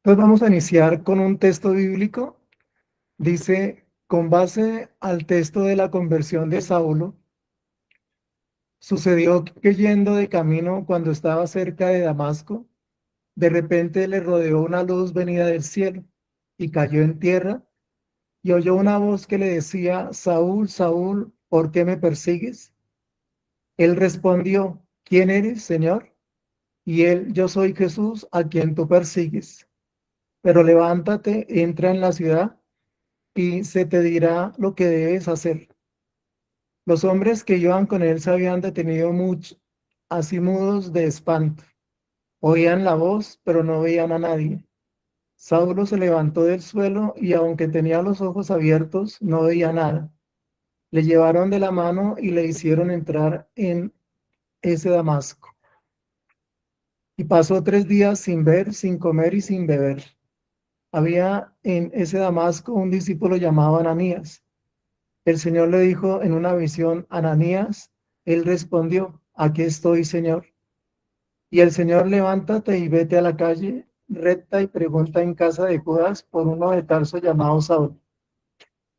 Entonces vamos a iniciar con un texto bíblico. Dice, con base al texto de la conversión de Saulo, sucedió que yendo de camino cuando estaba cerca de Damasco, de repente le rodeó una luz venida del cielo y cayó en tierra y oyó una voz que le decía, Saúl, Saúl, ¿por qué me persigues? Él respondió, ¿quién eres, Señor? Y él, yo soy Jesús, a quien tú persigues. Pero levántate, entra en la ciudad y se te dirá lo que debes hacer. Los hombres que iban con él se habían detenido mucho, así mudos de espanto. Oían la voz, pero no veían a nadie. Saulo se levantó del suelo y aunque tenía los ojos abiertos, no veía nada. Le llevaron de la mano y le hicieron entrar en ese Damasco. Y pasó 3 días sin ver, sin comer y sin beber. Había en ese Damasco un discípulo llamado Ananías. El Señor le dijo en una visión, Ananías, él respondió, aquí estoy, Señor. Y el Señor, levántate y vete a la calle recta y pregunta en casa de Judas por uno de Tarso llamado Saúl.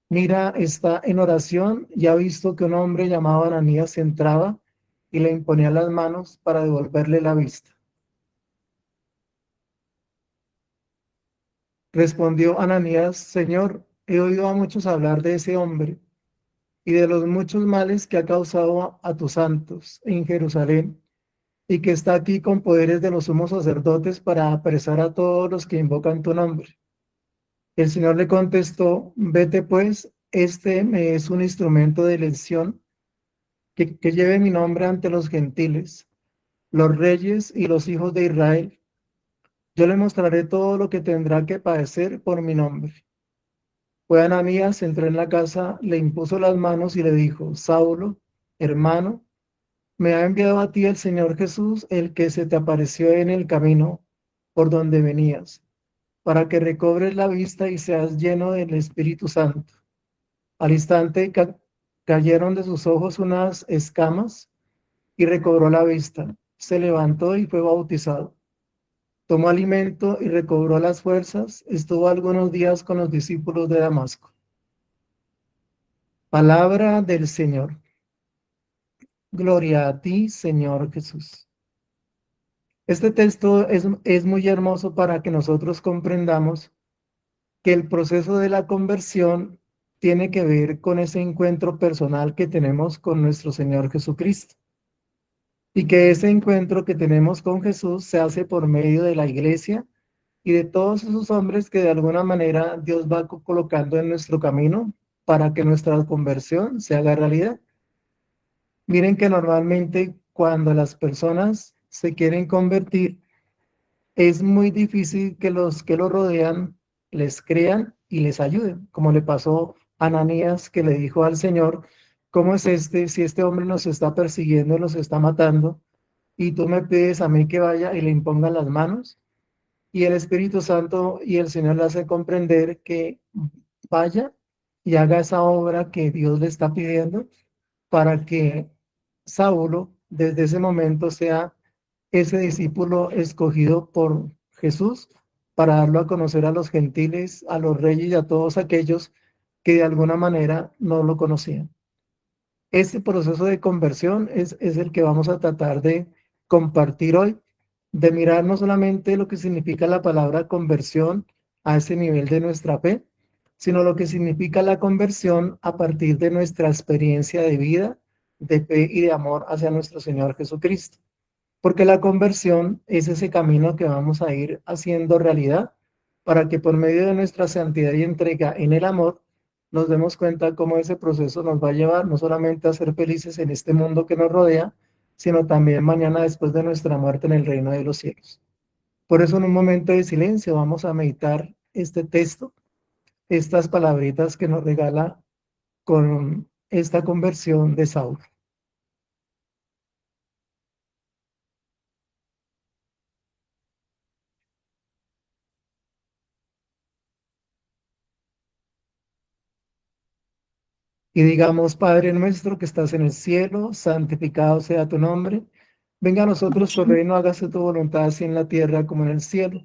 Mira, está en oración y ha visto que un hombre llamado Ananías entraba y le imponía las manos para devolverle la vista. Respondió Ananías, Señor, he oído a muchos hablar de ese hombre y de los muchos males que ha causado a tus santos en Jerusalén y que está aquí con poderes de los sumos sacerdotes para apresar a todos los que invocan tu nombre. El Señor le contestó, vete pues, este me es un instrumento de elección que lleve mi nombre ante los gentiles, los reyes y los hijos de Israel. Yo le mostraré todo lo que tendrá que padecer por mi nombre. Fue Ananías, entró en la casa, le impuso las manos y le dijo, Saulo, hermano, me ha enviado a ti el Señor Jesús, el que se te apareció en el camino por donde venías, para que recobres la vista y seas lleno del Espíritu Santo. Al instante cayeron de sus ojos unas escamas y recobró la vista. Se levantó y fue bautizado. Tomó alimento y recobró las fuerzas. Estuvo algunos días con los discípulos de Damasco. Palabra del Señor. Gloria a ti, Señor Jesús. Este texto es muy hermoso para que nosotros comprendamos que el proceso de la conversión tiene que ver con ese encuentro personal que tenemos con nuestro Señor Jesucristo y que ese encuentro que tenemos con Jesús se hace por medio de la iglesia y de todos esos hombres que de alguna manera Dios va colocando en nuestro camino para que nuestra conversión se haga realidad. Miren que normalmente cuando las personas se quieren convertir, es muy difícil que los que lo rodean les crean y les ayuden, como le pasó a Ananías, que le dijo al Señor, ¿cómo es si este hombre nos está persiguiendo, nos está matando, y tú me pides a mí que vaya y le imponga las manos? Y el Espíritu Santo y el Señor le hace comprender que vaya y haga esa obra que Dios le está pidiendo para que Saulo desde ese momento sea ese discípulo escogido por Jesús para darlo a conocer a los gentiles, a los reyes y a todos aquellos que de alguna manera no lo conocían. Este proceso de conversión es el que vamos a tratar de compartir hoy, de mirar no solamente lo que significa la palabra conversión a ese nivel de nuestra fe, sino lo que significa la conversión a partir de nuestra experiencia de vida, de fe y de amor hacia nuestro Señor Jesucristo. Porque la conversión es ese camino que vamos a ir haciendo realidad para que por medio de nuestra santidad y entrega en el amor nos demos cuenta cómo ese proceso nos va a llevar no solamente a ser felices en este mundo que nos rodea, sino también mañana después de nuestra muerte en el reino de los cielos. Por eso en un momento de silencio vamos a meditar este texto, estas palabritas que nos regala con esta conversión de Saúl. Y digamos, Padre nuestro que estás en el cielo, santificado sea tu nombre. Venga a nosotros tu reino, hágase tu voluntad así en la tierra como en el cielo.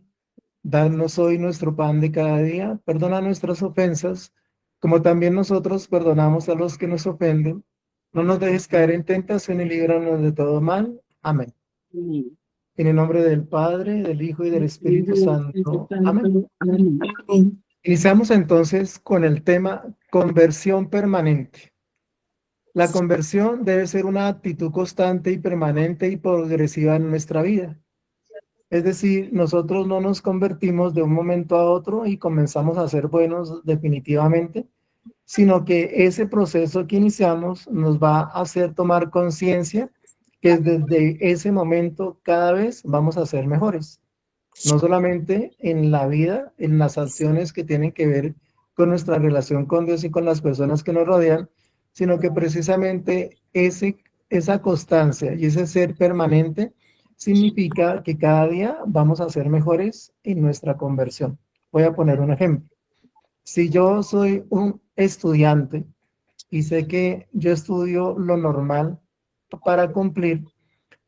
Danos hoy nuestro pan de cada día, perdona nuestras ofensas, como también nosotros perdonamos a los que nos ofenden. No nos dejes caer en tentación y líbranos de todo mal. Amén. Amén. En el nombre del Padre, del Hijo y del Espíritu Espíritu Santo. Amén. Santo. Amén. Amén. Iniciamos entonces con el tema conversión permanente. La conversión debe ser una actitud constante y permanente y progresiva en nuestra vida. Es decir, nosotros no nos convertimos de un momento a otro y comenzamos a ser buenos definitivamente, sino que ese proceso que iniciamos nos va a hacer tomar conciencia que desde ese momento cada vez vamos a ser mejores, no solamente en la vida, en las acciones que tienen que ver con nuestra relación con Dios y con las personas que nos rodean, sino que precisamente esa constancia y ese ser permanente significa que cada día vamos a ser mejores en nuestra conversión. Voy a poner un ejemplo. Si yo soy un estudiante y sé que yo estudio lo normal para cumplir,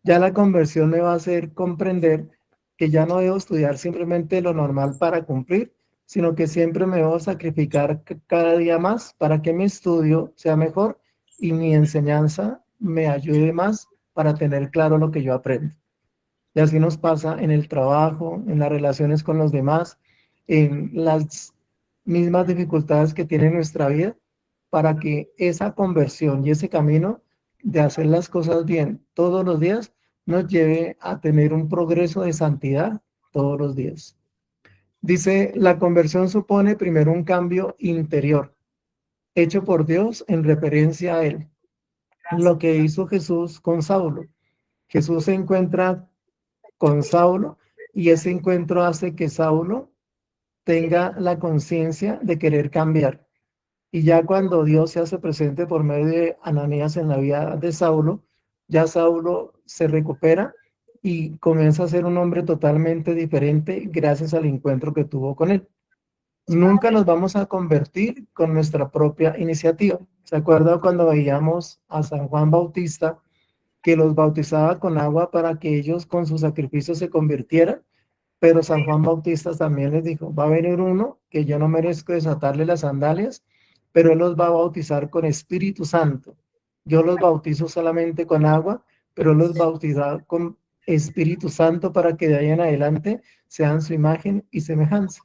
ya la conversión me va a hacer comprender que ya no debo estudiar simplemente lo normal para cumplir, sino que siempre me debo sacrificar cada día más para que mi estudio sea mejor y mi enseñanza me ayude más para tener claro lo que yo aprendo. Y así nos pasa en el trabajo, en las relaciones con los demás, en las mismas dificultades que tiene nuestra vida, para que esa conversión y ese camino de hacer las cosas bien todos los días nos lleve a tener un progreso de santidad todos los días. Dice, la conversión supone primero un cambio interior, hecho por Dios en referencia a Él. Lo que hizo Jesús con Saulo. Jesús se encuentra con Saulo y ese encuentro hace que Saulo tenga la conciencia de querer cambiar. Y ya cuando Dios se hace presente por medio de Ananías en la vida de Saulo, ya Saulo se recupera y comienza a ser un hombre totalmente diferente gracias al encuentro que tuvo con él. Nunca nos vamos a convertir con nuestra propia iniciativa. ¿Se acuerda cuando veíamos a San Juan Bautista que los bautizaba con agua para que ellos con su sacrificio se convirtieran? Pero San Juan Bautista también les dijo, va a venir uno que yo no merezco desatarle las sandalias, pero él los va a bautizar con Espíritu Santo. Yo los bautizo solamente con agua, pero él los bautizará con Espíritu Santo para que de ahí en adelante sean su imagen y semejanza.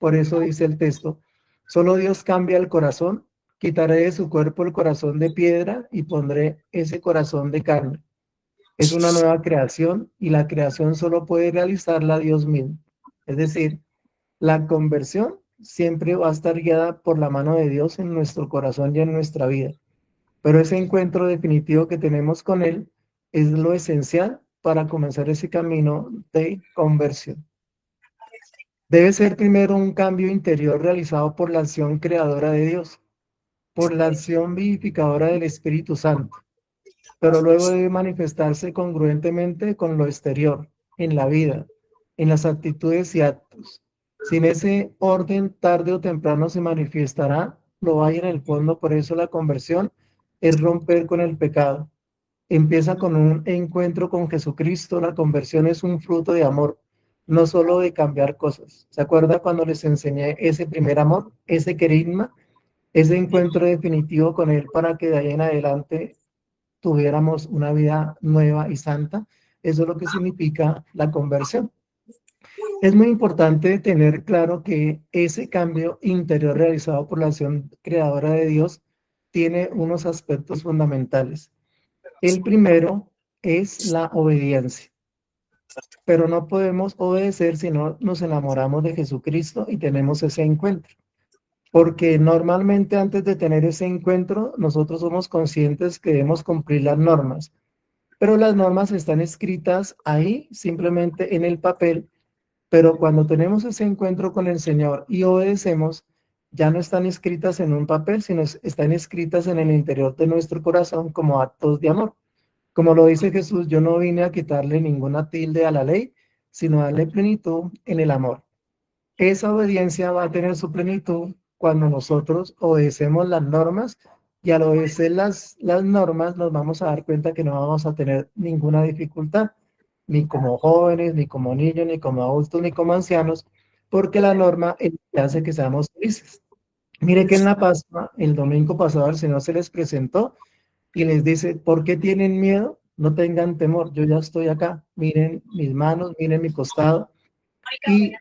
Por eso dice el texto, solo Dios cambia el corazón, quitaré de su cuerpo el corazón de piedra y pondré ese corazón de carne. Es una nueva creación y la creación solo puede realizarla Dios mismo. Es decir, la conversión siempre va a estar guiada por la mano de Dios en nuestro corazón y en nuestra vida. Pero ese encuentro definitivo que tenemos con Él es lo esencial para comenzar ese camino de conversión. Debe ser primero un cambio interior realizado por la acción creadora de Dios, por la acción vivificadora del Espíritu Santo, pero luego debe manifestarse congruentemente con lo exterior, en la vida, en las actitudes y actos. Sin ese orden, tarde o temprano se manifestará, lo hay en el fondo, por eso la conversión es romper con el pecado. Empieza con un encuentro con Jesucristo, la conversión es un fruto de amor, no solo de cambiar cosas. ¿Se acuerda cuando les enseñé ese primer amor, ese querigma, ese encuentro definitivo con Él para que de ahí en adelante tuviéramos una vida nueva y santa? Eso es lo que significa la conversión. Es muy importante tener claro que ese cambio interior realizado por la acción creadora de Dios tiene unos aspectos fundamentales. El primero es la obediencia, pero no podemos obedecer si no nos enamoramos de Jesucristo y tenemos ese encuentro. Porque normalmente antes de tener ese encuentro, nosotros somos conscientes que debemos cumplir las normas, pero las normas están escritas ahí simplemente en el papel, pero cuando tenemos ese encuentro con el Señor y obedecemos, ya no están escritas en un papel, sino están escritas en el interior de nuestro corazón como actos de amor. Como lo dice Jesús, yo no vine a quitarle ninguna tilde a la ley, sino a darle plenitud en el amor. Esa obediencia va a tener su plenitud cuando nosotros obedecemos las normas, y al obedecer las normas nos vamos a dar cuenta que no vamos a tener ninguna dificultad, ni como jóvenes, ni como niños, ni como adultos, ni como ancianos, porque la norma es lo que hace que seamos felices. Mire que en la Pascua, el domingo pasado, el Señor se les presentó y les dice, ¿por qué tienen miedo? No tengan temor, yo ya estoy acá, miren mis manos, miren mi costado, y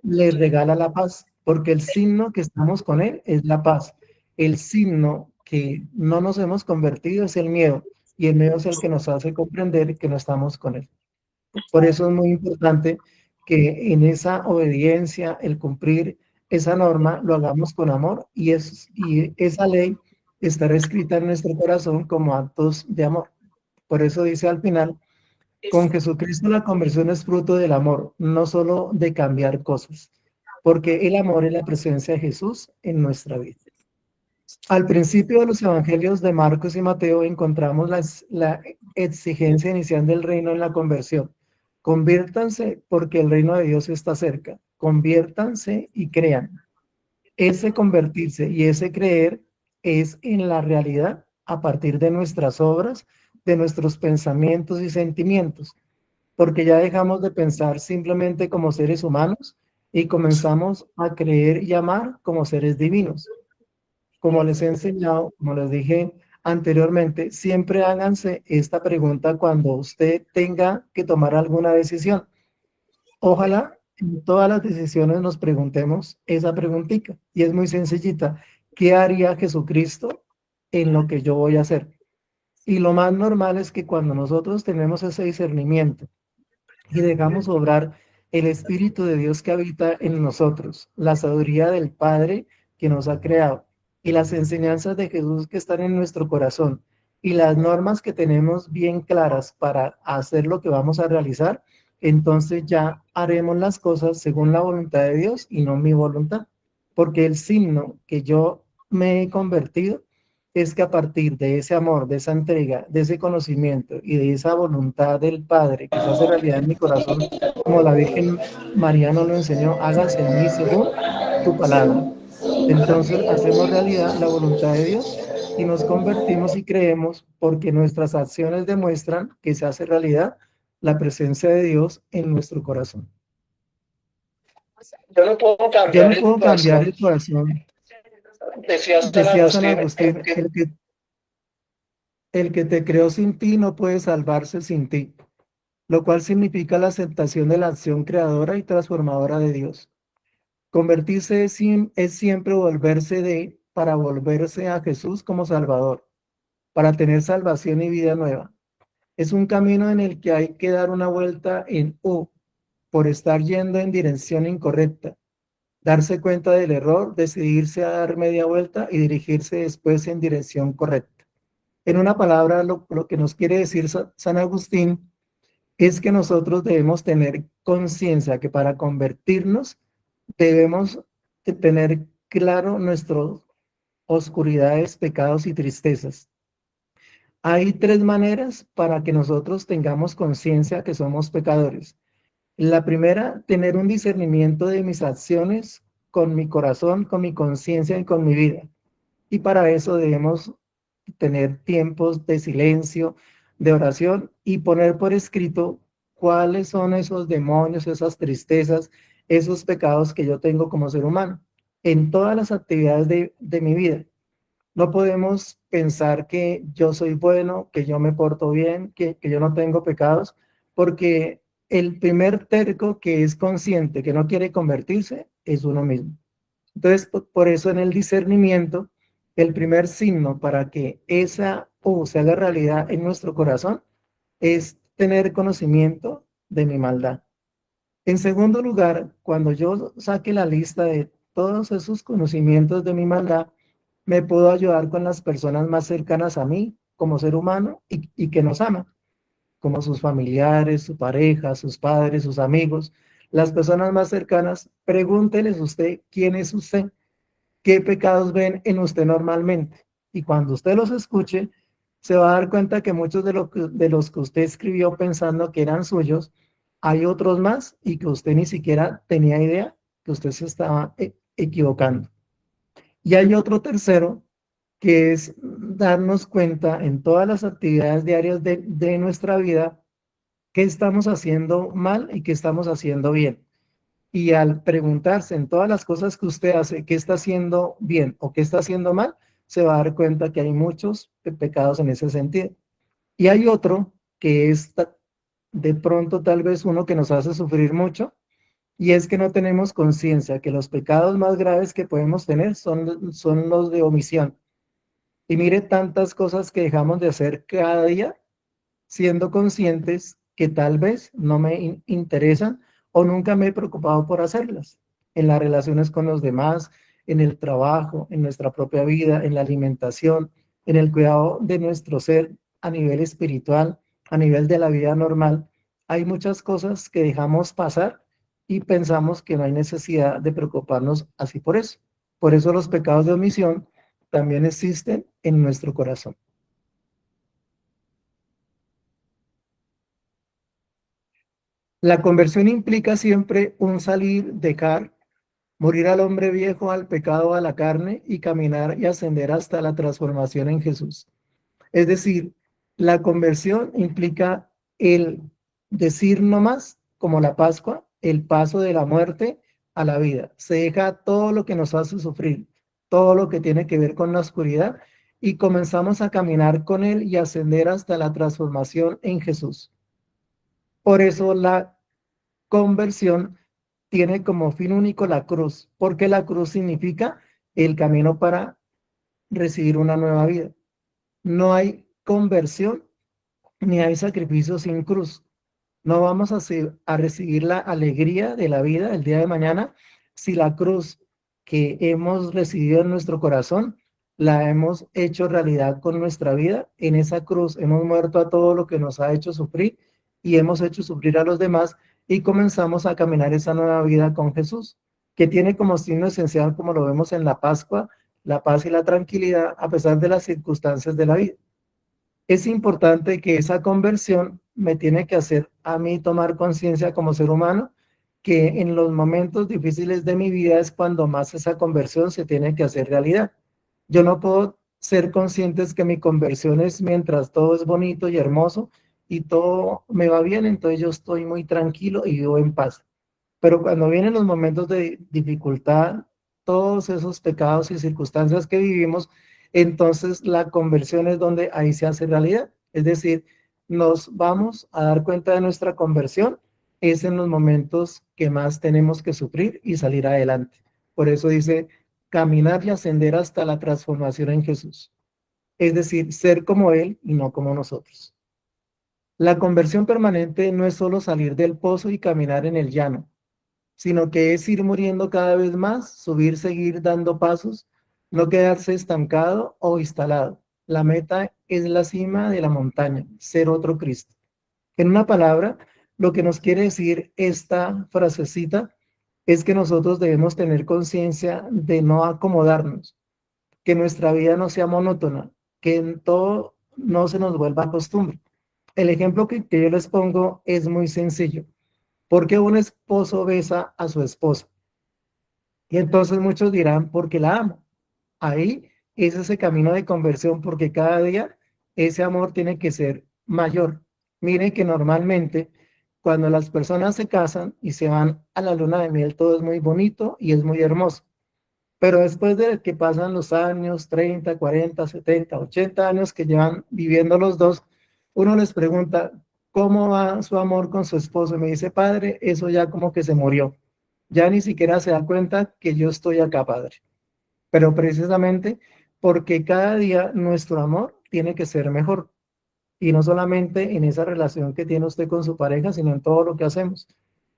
les regala la paz, porque el signo que estamos con Él es la paz. El signo que no nos hemos convertido es el miedo, y el miedo es el que nos hace comprender que no estamos con Él. Por eso es muy importante que en esa obediencia, el cumplir esa norma, lo hagamos con amor, y esa ley estará escrita en nuestro corazón como actos de amor. Por eso dice al final, con Jesucristo la conversión es fruto del amor, no solo de cambiar cosas, porque el amor es la presencia de Jesús en nuestra vida. Al principio de los evangelios de Marcos y Mateo encontramos la exigencia inicial del reino en la conversión. Conviértanse porque el reino de Dios está cerca. Conviértanse y crean. Ese convertirse y ese creer es en la realidad a partir de nuestras obras, de nuestros pensamientos y sentimientos, porque ya dejamos de pensar simplemente como seres humanos y comenzamos a creer y amar como seres divinos. Como les he enseñado, como les dije anteriormente, siempre háganse esta pregunta cuando usted tenga que tomar alguna decisión. Ojalá en todas las decisiones nos preguntemos esa preguntita. Y es muy sencillita. ¿Qué haría Jesucristo en lo que yo voy a hacer? Y lo más normal es que cuando nosotros tenemos ese discernimiento y dejamos obrar el Espíritu de Dios que habita en nosotros, la sabiduría del Padre que nos ha creado y las enseñanzas de Jesús que están en nuestro corazón y las normas que tenemos bien claras para hacer lo que vamos a realizar, entonces ya haremos las cosas según la voluntad de Dios y no mi voluntad, porque el signo que yo me he convertido es que a partir de ese amor, de esa entrega, de ese conocimiento y de esa voluntad del Padre que se hace realidad en mi corazón, como la Virgen María nos lo enseñó, hágase en mí según tu palabra. Entonces hacemos realidad la voluntad de Dios y nos convertimos y creemos porque nuestras acciones demuestran que se hace realidad la presencia de Dios en nuestro corazón. Yo no puedo Yo cambiar no el puedo cambiar corazón. el corazón, Decía San decía San Agustín, Agustín, el que te creó sin ti no puede salvarse sin ti, lo cual significa la aceptación de la acción creadora y transformadora de Dios. Convertirse es siempre volverse para volverse a Jesús como Salvador, para tener salvación y vida nueva. Es un camino en el que hay que dar una vuelta en U por estar yendo en dirección incorrecta, darse cuenta del error, decidirse a dar media vuelta y dirigirse después en dirección correcta. En una palabra, lo que nos quiere decir San Agustín es que nosotros debemos tener conciencia que para convertirnos debemos de tener claro nuestras oscuridades, pecados y tristezas. Hay tres maneras para que nosotros tengamos conciencia que somos pecadores. La primera, tener un discernimiento de mis acciones con mi corazón, con mi conciencia y con mi vida. Y para eso debemos tener tiempos de silencio, de oración y poner por escrito cuáles son esos demonios, esas tristezas, esos pecados que yo tengo como ser humano en todas las actividades de mi vida. No podemos pensar que yo soy bueno, que yo me porto bien, que yo no tengo pecados, porque el primer terco que es consciente, que no quiere convertirse, es uno mismo. Entonces, por eso en el discernimiento, el primer signo para que esa O se haga realidad en nuestro corazón es tener conocimiento de mi maldad. En segundo lugar, cuando yo saque la lista de todos esos conocimientos de mi maldad, me puedo ayudar con las personas más cercanas a mí como ser humano y que nos aman, como sus familiares, su pareja, sus padres, sus amigos, las personas más cercanas. Pregúnteles usted quién es usted, qué pecados ven en usted normalmente. Y cuando usted los escuche, se va a dar cuenta que muchos de los que usted escribió pensando que eran suyos, hay otros más y que usted ni siquiera tenía idea que usted se estaba equivocando. Y hay otro tercero, que es darnos cuenta en todas las actividades diarias de nuestra vida qué estamos haciendo mal y qué estamos haciendo bien. Y al preguntarse en todas las cosas que usted hace, qué está haciendo bien o qué está haciendo mal, se va a dar cuenta que hay muchos pecados en ese sentido. Y hay otro que es de pronto tal vez uno que nos hace sufrir mucho, y es que no tenemos conciencia que los pecados más graves que podemos tener son los de omisión. Y mire tantas cosas que dejamos de hacer cada día siendo conscientes que tal vez no me interesan o nunca me he preocupado por hacerlas, en las relaciones con los demás, en el trabajo, en nuestra propia vida, en la alimentación, en el cuidado de nuestro ser a nivel espiritual, a nivel de la vida normal. Hay muchas cosas que dejamos pasar y pensamos que no hay necesidad de preocuparnos así por eso. Por eso los pecados de omisión también existen en nuestro corazón. La conversión implica siempre un salir, dejar, morir al hombre viejo, al pecado, a la carne y caminar y ascender hasta la transformación en Jesús. Es decir, la conversión implica el decir no más, como la Pascua, el paso de la muerte a la vida. Se deja todo lo que nos hace sufrir, todo lo que tiene que ver con la oscuridad y comenzamos a caminar con Él y ascender hasta la transformación en Jesús. Por eso la conversión tiene como fin único la cruz, porque la cruz significa el camino para recibir una nueva vida. No hay conversión ni hay sacrificio sin cruz. No vamos a recibir la alegría de la vida el día de mañana si la cruz que hemos recibido en nuestro corazón la hemos hecho realidad con nuestra vida. En esa cruz hemos muerto a todo lo que nos ha hecho sufrir y hemos hecho sufrir a los demás y comenzamos a caminar esa nueva vida con Jesús, que tiene como signo esencial, como lo vemos en la Pascua, la paz y la tranquilidad a pesar de las circunstancias de la vida. Es importante que esa conversión me tiene que hacer a mí tomar conciencia como ser humano que en los momentos difíciles de mi vida es cuando más esa conversión se tiene que hacer realidad. Yo no puedo ser consciente que mi conversión es mientras todo es bonito y hermoso y todo me va bien, entonces yo estoy muy tranquilo y vivo en paz. Pero cuando vienen los momentos de dificultad, todos esos pecados y circunstancias que vivimos, entonces la conversión es donde ahí se hace realidad. Es decir, nos vamos a dar cuenta de nuestra conversión, es en los momentos que más tenemos que sufrir y salir adelante. Por eso dice, caminar y ascender hasta la transformación en Jesús. Es decir, ser como Él y no como nosotros. La conversión permanente no es solo salir del pozo y caminar en el llano, sino que es ir muriendo cada vez más, subir, seguir dando pasos, no quedarse estancado o instalado. La meta es la cima de la montaña, ser otro Cristo. En una palabra, lo que nos quiere decir esta frasecita es que nosotros debemos tener conciencia de no acomodarnos, que nuestra vida no sea monótona, que en todo no se nos vuelva costumbre. El ejemplo que yo les pongo es muy sencillo. ¿Por qué un esposo besa a su esposa? Y entonces muchos dirán, porque la amo. Ahí es ese camino de conversión, porque cada día ese amor tiene que ser mayor. Miren que normalmente cuando las personas se casan y se van a la luna de miel, todo es muy bonito y es muy hermoso. Pero después de que pasan los años, 30, 40, 70, 80 años que llevan viviendo los dos, uno les pregunta, ¿cómo va su amor con su esposo? Y me dice, padre, eso ya como que se murió. Ya ni siquiera se da cuenta que yo estoy acá, padre. Pero precisamente porque cada día nuestro amor tiene que ser mejor. Y no solamente en esa relación que tiene usted con su pareja, sino en todo lo que hacemos.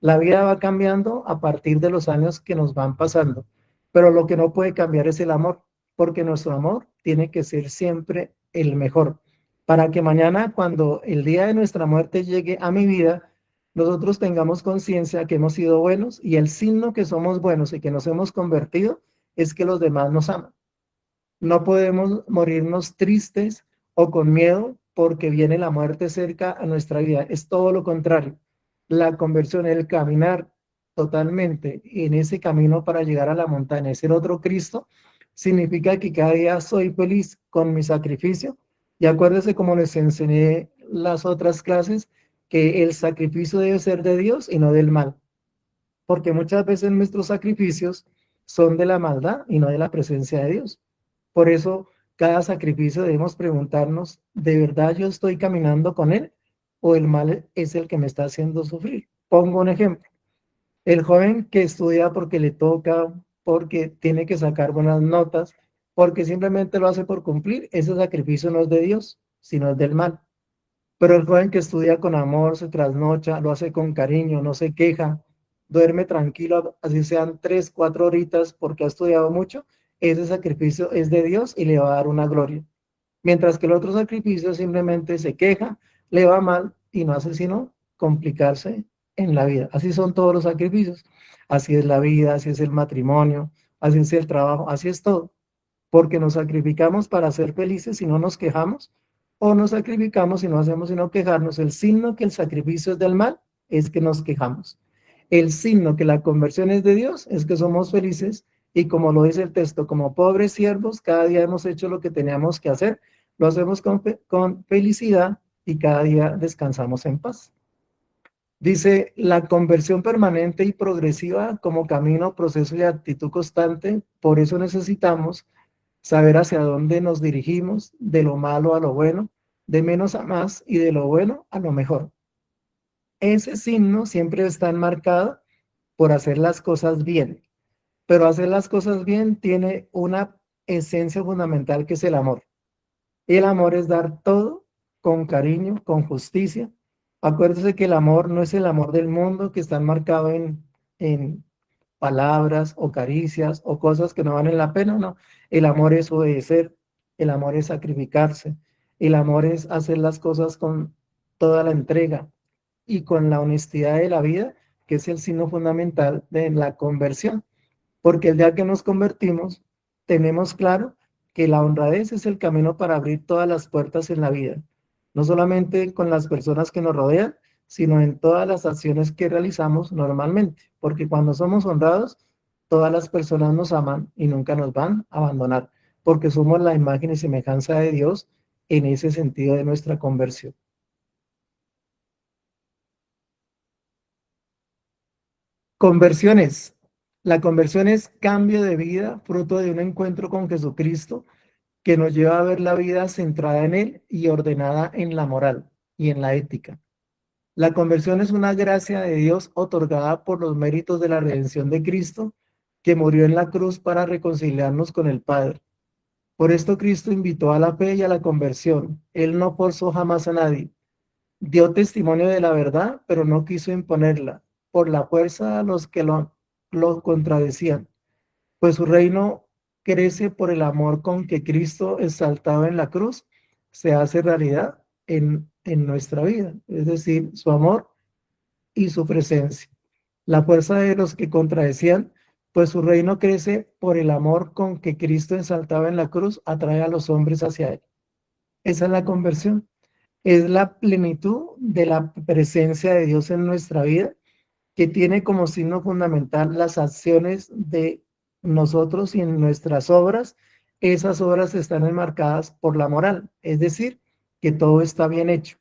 La vida va cambiando a partir de los años que nos van pasando, pero lo que no puede cambiar es el amor, porque nuestro amor tiene que ser siempre el mejor, para que mañana, cuando el día de nuestra muerte llegue a mi vida, nosotros tengamos conciencia que hemos sido buenos y el signo que somos buenos y que nos hemos convertido es que los demás nos aman. No podemos morirnos tristes o con miedo porque viene la muerte cerca a nuestra vida. Es todo lo contrario. La conversión, el caminar totalmente en ese camino para llegar a la montaña, ser otro Cristo, significa que cada día soy feliz con mi sacrificio. Y acuérdese, como les enseñé las otras clases, que el sacrificio debe ser de Dios y no del mal. porque muchas veces nuestros sacrificios son de la maldad y no de la presencia de Dios. Por eso, cada sacrificio debemos preguntarnos, ¿de verdad yo estoy caminando con Él o el mal es el que me está haciendo sufrir? Pongo un ejemplo. El joven que estudia porque le toca, porque tiene que sacar buenas notas, porque simplemente lo hace por cumplir, ese sacrificio no es de Dios, sino es del mal. Pero el joven que estudia con amor, se trasnocha, lo hace con cariño, no se queja, duerme tranquilo, así sean 3, 4 horitas porque ha estudiado mucho, ese sacrificio es de Dios y le va a dar una gloria. Mientras que el otro sacrificio simplemente se queja, le va mal y no hace sino complicarse en la vida. Así son todos los sacrificios. Así es la vida, así es el matrimonio, así es el trabajo, así es todo. Porque nos sacrificamos para ser felices y no nos quejamos, o nos sacrificamos y no hacemos sino quejarnos. El signo que el sacrificio es del mal es que nos quejamos. El signo que la conversión es de Dios es que somos felices y como lo dice el texto, como pobres siervos, cada día hemos hecho lo que teníamos que hacer, lo hacemos con felicidad y cada día descansamos en paz. Dice, la conversión permanente y progresiva como camino, proceso y actitud constante, por eso necesitamos saber hacia dónde nos dirigimos, de lo malo a lo bueno, de menos a más y de lo bueno a lo mejor. Ese signo siempre está enmarcado por hacer las cosas bien, pero hacer las cosas bien tiene una esencia fundamental que es el amor. Y el amor es dar todo con cariño, con justicia. Acuérdese que el amor no es el amor del mundo que está enmarcado en palabras o caricias o cosas que no valen la pena, no. El amor es obedecer, el amor es sacrificarse, el amor es hacer las cosas con toda la entrega y con la honestidad de la vida, que es el signo fundamental de la conversión. Porque el día que nos convertimos, tenemos claro que la honradez es el camino para abrir todas las puertas en la vida, no solamente con las personas que nos rodean, sino en todas las acciones que realizamos normalmente, porque cuando somos honrados, todas las personas nos aman y nunca nos van a abandonar, porque somos la imagen y semejanza de Dios en ese sentido de nuestra conversión. Conversiones. La conversión es cambio de vida, fruto de un encuentro con Jesucristo que nos lleva a ver la vida centrada en Él y ordenada en la moral y en la ética. La conversión es una gracia de Dios otorgada por los méritos de la redención de Cristo, que murió en la cruz para reconciliarnos con el Padre. Por esto Cristo invitó a la fe y a la conversión. Él no forzó jamás a nadie. Dio testimonio de la verdad, pero no quiso imponerla por la fuerza a los que lo contradecían, pues su reino crece por el amor con que Cristo, exaltado en la cruz, se hace realidad en nuestra vida, es decir, su amor y su presencia. La fuerza de los que contradecían, pues su reino crece por el amor con que Cristo, exaltado en la cruz, atrae a los hombres hacia él. Esa es la conversión, es la plenitud de la presencia de Dios en nuestra vida que tiene como signo fundamental las acciones de nosotros y en nuestras obras. Esas obras están enmarcadas por la moral, es decir, que todo está bien hecho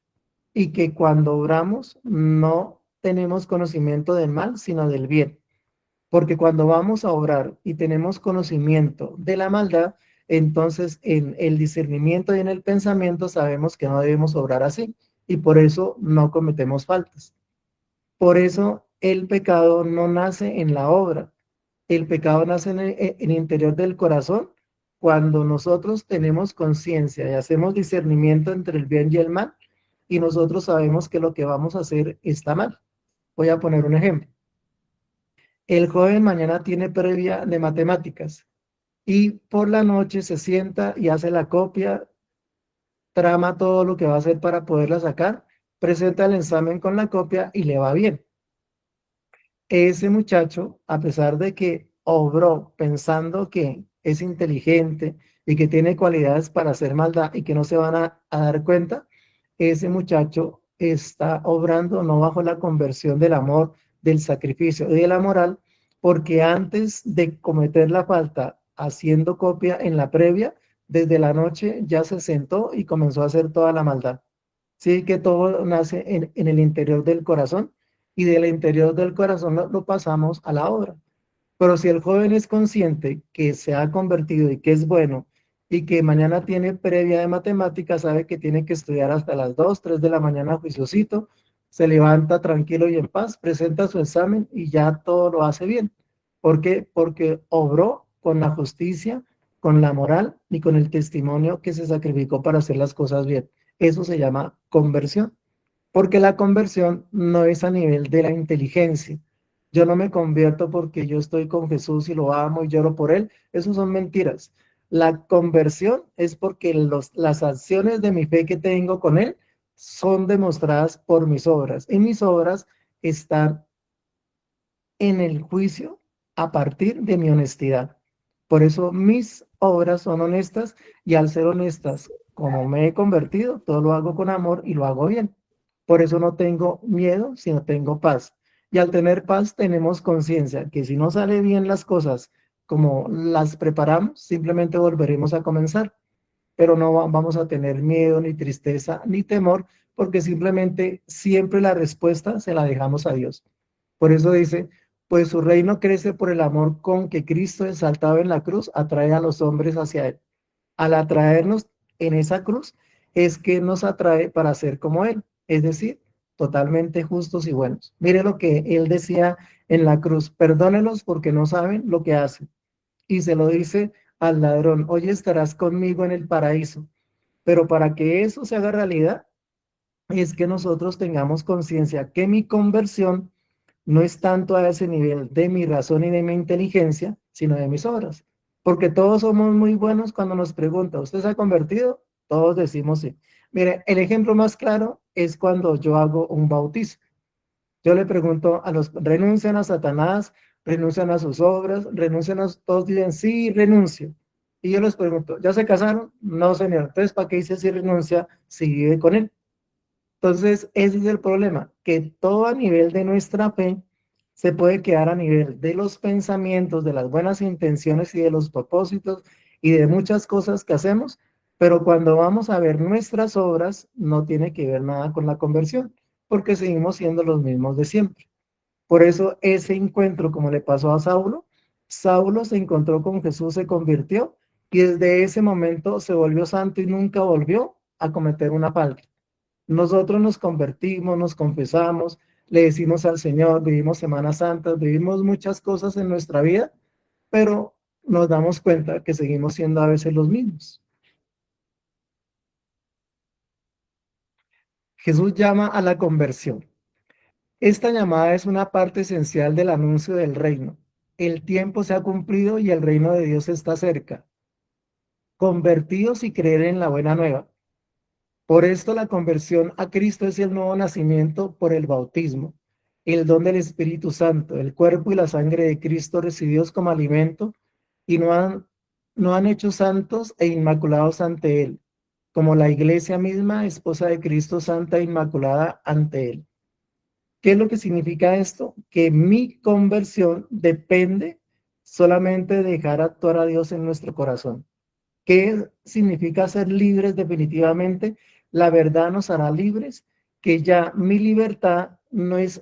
y que cuando obramos no tenemos conocimiento del mal, sino del bien. Porque cuando vamos a obrar y tenemos conocimiento de la maldad, entonces en el discernimiento y en el pensamiento sabemos que no debemos obrar así y por eso no cometemos faltas. Por eso el pecado no nace en la obra, el pecado nace en el interior del corazón cuando nosotros tenemos conciencia y hacemos discernimiento entre el bien y el mal y nosotros sabemos que lo que vamos a hacer está mal. Voy a poner un ejemplo. El joven mañana tiene previa de matemáticas y por la noche se sienta y hace la copia, trama todo lo que va a hacer para poderla sacar, presenta el examen con la copia y le va bien. Ese muchacho, a pesar de que obró pensando que es inteligente y que tiene cualidades para hacer maldad y que no se van a dar cuenta, ese muchacho está obrando no bajo la conversión del amor, del sacrificio y de la moral, porque antes de cometer la falta haciendo copia en la previa, desde la noche ya se sentó y comenzó a hacer toda la maldad. Sí que todo nace en el interior del corazón y del interior del corazón lo pasamos a la obra. Pero si el joven es consciente que se ha convertido y que es bueno y que mañana tiene previa de matemáticas, sabe que tiene que estudiar hasta las 2, 3 de la mañana juiciosito, se levanta tranquilo y en paz, presenta su examen y ya todo lo hace bien. ¿Por qué? Porque obró con la justicia, con la moral y con el testimonio que se sacrificó para hacer las cosas bien. Eso se llama conversión, porque la conversión no es a nivel de la inteligencia. Yo no me convierto porque yo estoy con Jesús y lo amo y lloro por él. Eso son mentiras. La conversión es porque las acciones de mi fe que tengo con él son demostradas por mis obras. Y mis obras están en el juicio a partir de mi honestidad. Por eso mis obras son honestas y al ser honestas, como me he convertido, todo lo hago con amor y lo hago bien. Por eso no tengo miedo, sino tengo paz. Y al tener paz tenemos conciencia que si no sale bien las cosas como las preparamos, simplemente volveremos a comenzar. Pero no vamos a tener miedo, ni tristeza, ni temor, porque simplemente siempre la respuesta se la dejamos a Dios. Por eso dice, pues su reino crece por el amor con que Cristo exaltado en la cruz atrae a los hombres hacia él. Al atraernos en esa cruz es que nos atrae para ser como él, es decir, totalmente justos y buenos. Mire lo que él decía en la cruz, perdónelos porque no saben lo que hacen. Y se lo dice al ladrón, hoy estarás conmigo en el paraíso. Pero para que eso se haga realidad, es que nosotros tengamos conciencia que mi conversión no es tanto a ese nivel de mi razón y de mi inteligencia, sino de mis obras. Porque todos somos muy buenos cuando nos pregunta, ¿usted se ha convertido? Todos decimos sí. Mire, el ejemplo más claro es cuando yo hago un bautizo. Yo le pregunto a los, renuncian a Satanás, renuncian a sus obras, renuncian a, todos dicen, sí, renuncio. Y yo les pregunto, ¿ya se casaron? No, señor. Entonces, ¿para qué dice si renuncia si vive con él? Entonces, ese es el problema, que todo a nivel de nuestra fe se puede quedar a nivel de los pensamientos, de las buenas intenciones y de los propósitos y de muchas cosas que hacemos, pero cuando vamos a ver nuestras obras, no tiene que ver nada con la conversión, porque seguimos siendo los mismos de siempre. Por eso ese encuentro, como le pasó a Saulo, Saulo se encontró con Jesús, se convirtió y desde ese momento se volvió santo y nunca volvió a cometer una falta. Nosotros nos convertimos, nos confesamos, le decimos al Señor, vivimos Semanas Santas, vivimos muchas cosas en nuestra vida, pero nos damos cuenta que seguimos siendo a veces los mismos. Jesús llama a la conversión. Esta llamada es una parte esencial del anuncio del reino. El tiempo se ha cumplido y el reino de Dios está cerca. Convertidos y creer en la buena nueva. Por esto la conversión a Cristo es el nuevo nacimiento por el bautismo, el don del Espíritu Santo, el cuerpo y la sangre de Cristo recibidos como alimento y no han hecho santos e inmaculados ante Él, como la iglesia misma, esposa de Cristo, santa e inmaculada ante Él. ¿Qué es lo que significa esto? Que mi conversión depende solamente de dejar actuar a Dios en nuestro corazón. ¿Qué significa ser libres definitivamente? La verdad nos hará libres, que ya mi libertad no es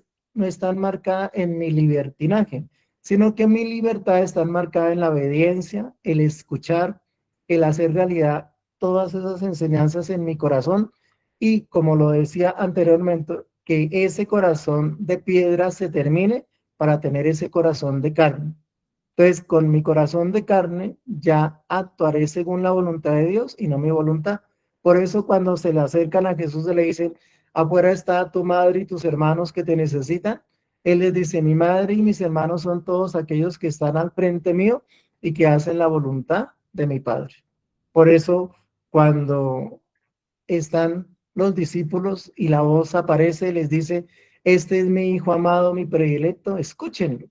tan marcada en mi libertinaje, sino que mi libertad está marcada en la obediencia, el escuchar, el hacer realidad todas esas enseñanzas en mi corazón y, como lo decía anteriormente, que ese corazón de piedra se termine para tener ese corazón de carne. Entonces, con mi corazón de carne ya actuaré según la voluntad de Dios y no mi voluntad. Por eso cuando se le acercan a Jesús y le dicen, afuera está tu madre y tus hermanos que te necesitan, Él les dice, mi madre y mis hermanos son todos aquellos que están al frente mío y que hacen la voluntad de mi Padre. Por eso, cuando están los discípulos y la voz aparece, les dice, este es mi hijo amado, mi predilecto, escúchenlo.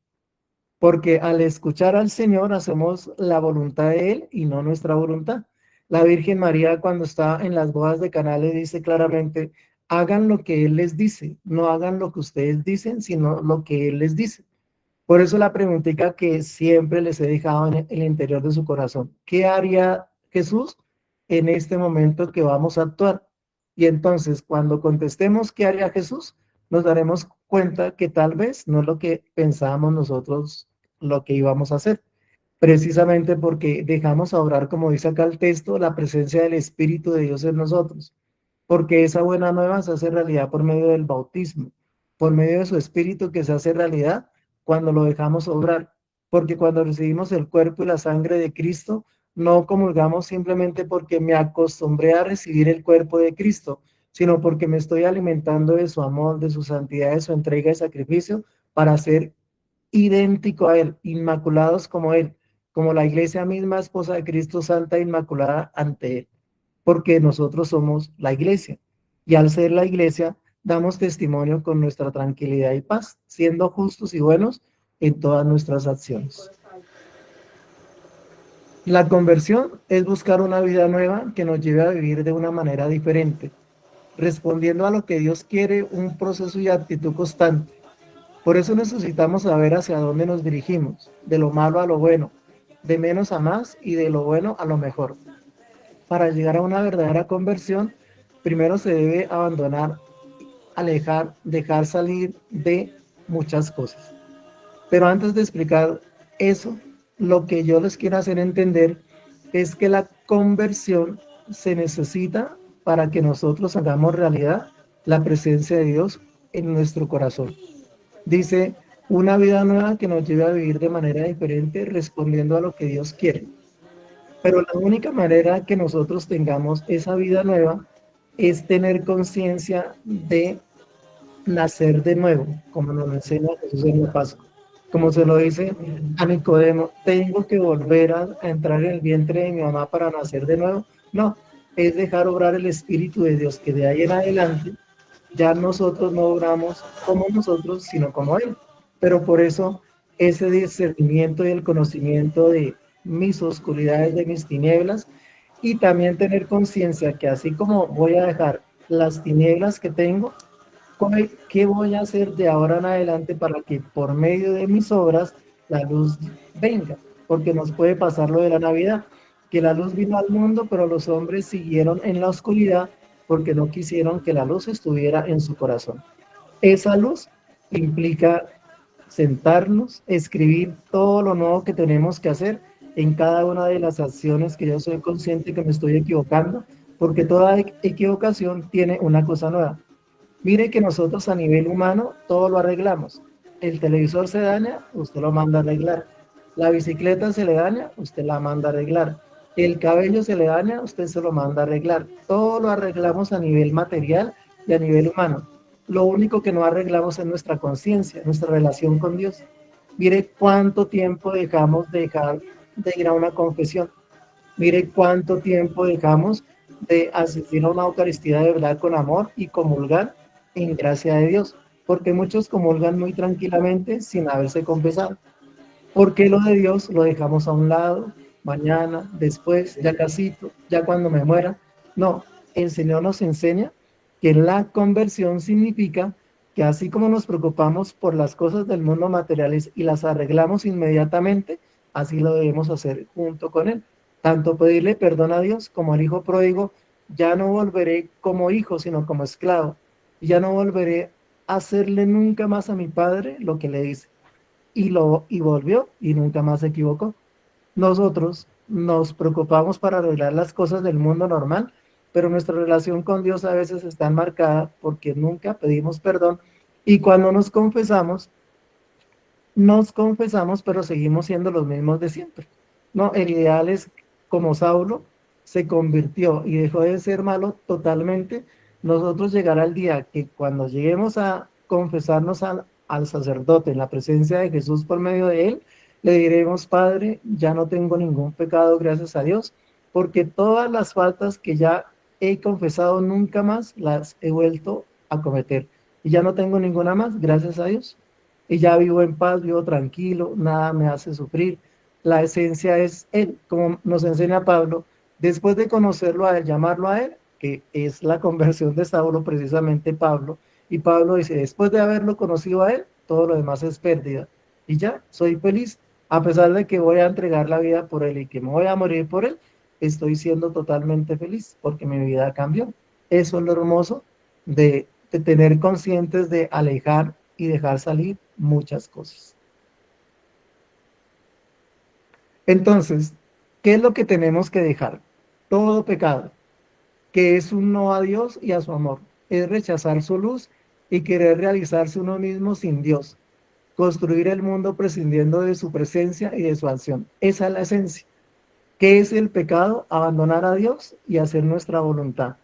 Porque al escuchar al Señor hacemos la voluntad de Él y no nuestra voluntad. La Virgen María cuando está en las bodas de Caná le dice claramente, hagan lo que Él les dice, no hagan lo que ustedes dicen, sino lo que Él les dice. Por eso la preguntita que siempre les he dejado en el interior de su corazón, ¿qué haría Jesús en este momento que vamos a actuar? Y entonces cuando contestemos qué haría Jesús, nos daremos cuenta que tal vez no es lo que pensábamos nosotros lo que íbamos a hacer, precisamente porque dejamos a obrar, como dice acá el texto, la presencia del Espíritu de Dios en nosotros, porque esa buena nueva se hace realidad por medio del bautismo, por medio de su Espíritu que se hace realidad cuando lo dejamos obrar, porque cuando recibimos el cuerpo y la sangre de Cristo, no comulgamos simplemente porque me acostumbré a recibir el cuerpo de Cristo, sino porque me estoy alimentando de su amor, de su santidad, de su entrega y sacrificio para ser idéntico a Él, inmaculados como Él, como la iglesia misma, esposa de Cristo, santa e inmaculada ante Él, porque nosotros somos la iglesia. Y al ser la iglesia, damos testimonio con nuestra tranquilidad y paz, siendo justos y buenos en todas nuestras acciones. La conversión es buscar una vida nueva que nos lleve a vivir de una manera diferente, respondiendo a lo que Dios quiere, un proceso y actitud constante. Por eso necesitamos saber hacia dónde nos dirigimos, de lo malo a lo bueno, de menos a más y de lo bueno a lo mejor. Para llegar a una verdadera conversión, primero se debe abandonar, alejar, dejar salir de muchas cosas. Pero antes de explicar eso, lo que yo les quiero hacer entender es que la conversión se necesita para que nosotros hagamos realidad la presencia de Dios en nuestro corazón. Dice, una vida nueva que nos lleve a vivir de manera diferente, respondiendo a lo que Dios quiere. Pero la única manera que nosotros tengamos esa vida nueva es tener conciencia de nacer de nuevo, como nos lo enseña Jesús en la Pascua. Como se lo dice a Nicodemo, tengo que volver a entrar en el vientre de mi mamá para nacer de nuevo. No, es dejar obrar el Espíritu de Dios, que de ahí en adelante ya nosotros no obramos como nosotros, sino como Él. Pero por eso ese discernimiento y el conocimiento de mis oscuridades, de mis tinieblas, y también tener conciencia que así como voy a dejar las tinieblas que tengo, ¿qué voy a hacer de ahora en adelante para que por medio de mis obras la luz venga? Porque nos puede pasar lo de la Navidad, que la luz vino al mundo, pero los hombres siguieron en la oscuridad porque no quisieron que la luz estuviera en su corazón. Esa luz implica sentarnos, escribir todo lo nuevo que tenemos que hacer en cada una de las acciones que yo soy consciente que me estoy equivocando, porque toda equivocación tiene una cosa nueva. Mire que nosotros a nivel humano todo lo arreglamos. El televisor se daña, usted lo manda a arreglar. La bicicleta se le daña, usted la manda a arreglar. El cabello se le daña, usted se lo manda a arreglar. Todo lo arreglamos a nivel material y a nivel humano. Lo único que no arreglamos es nuestra conciencia, nuestra relación con Dios. Mire cuánto tiempo dejamos de ir a una confesión. Mire cuánto tiempo dejamos de asistir a una Eucaristía de verdad con amor y comulgar en gracia de Dios, porque muchos comulgan muy tranquilamente sin haberse confesado. Porque lo de Dios lo dejamos a un lado, mañana, después, ya casito, ya cuando me muera. No, el Señor nos enseña que la conversión significa que así como nos preocupamos por las cosas del mundo materiales y las arreglamos inmediatamente, así lo debemos hacer junto con Él. Tanto pedirle perdón a Dios como al hijo pródigo, ya no volveré como hijo, sino como esclavo. Y ya no volveré a hacerle nunca más a mi padre lo que le dice y volvió y nunca más se equivocó. Nosotros nos preocupamos para arreglar las cosas del mundo normal, pero nuestra relación con Dios a veces está enmarcada porque nunca pedimos perdón y cuando nos confesamos, pero seguimos siendo los mismos de siempre. No, el ideal es como Saulo se convirtió y dejó de ser malo totalmente. Nosotros llegar al día que cuando lleguemos a confesarnos al sacerdote en la presencia de Jesús por medio de él, le diremos, Padre, ya no tengo ningún pecado, gracias a Dios, porque todas las faltas que ya he confesado nunca más las he vuelto a cometer. Y ya no tengo ninguna más, gracias a Dios. Y ya vivo en paz, vivo tranquilo, nada me hace sufrir. La esencia es Él, como nos enseña Pablo, después de conocerlo a Él, llamarlo a Él, que es la conversión de Saulo, precisamente Pablo, y Pablo dice, después de haberlo conocido a Él, todo lo demás es pérdida. Y ya, soy feliz, a pesar de que voy a entregar la vida por Él y que me voy a morir por Él, estoy siendo totalmente feliz porque mi vida cambió. Eso es lo hermoso de de tener conscientes de alejar y dejar salir muchas cosas. Entonces, ¿qué es lo que tenemos que dejar? Todo pecado, que es un no a Dios y a su amor. Es rechazar su luz y querer realizarse uno mismo sin Dios. Construir el mundo prescindiendo de su presencia y de su acción. Esa es la esencia. ¿Qué es el pecado? Abandonar a Dios y hacer nuestra voluntad.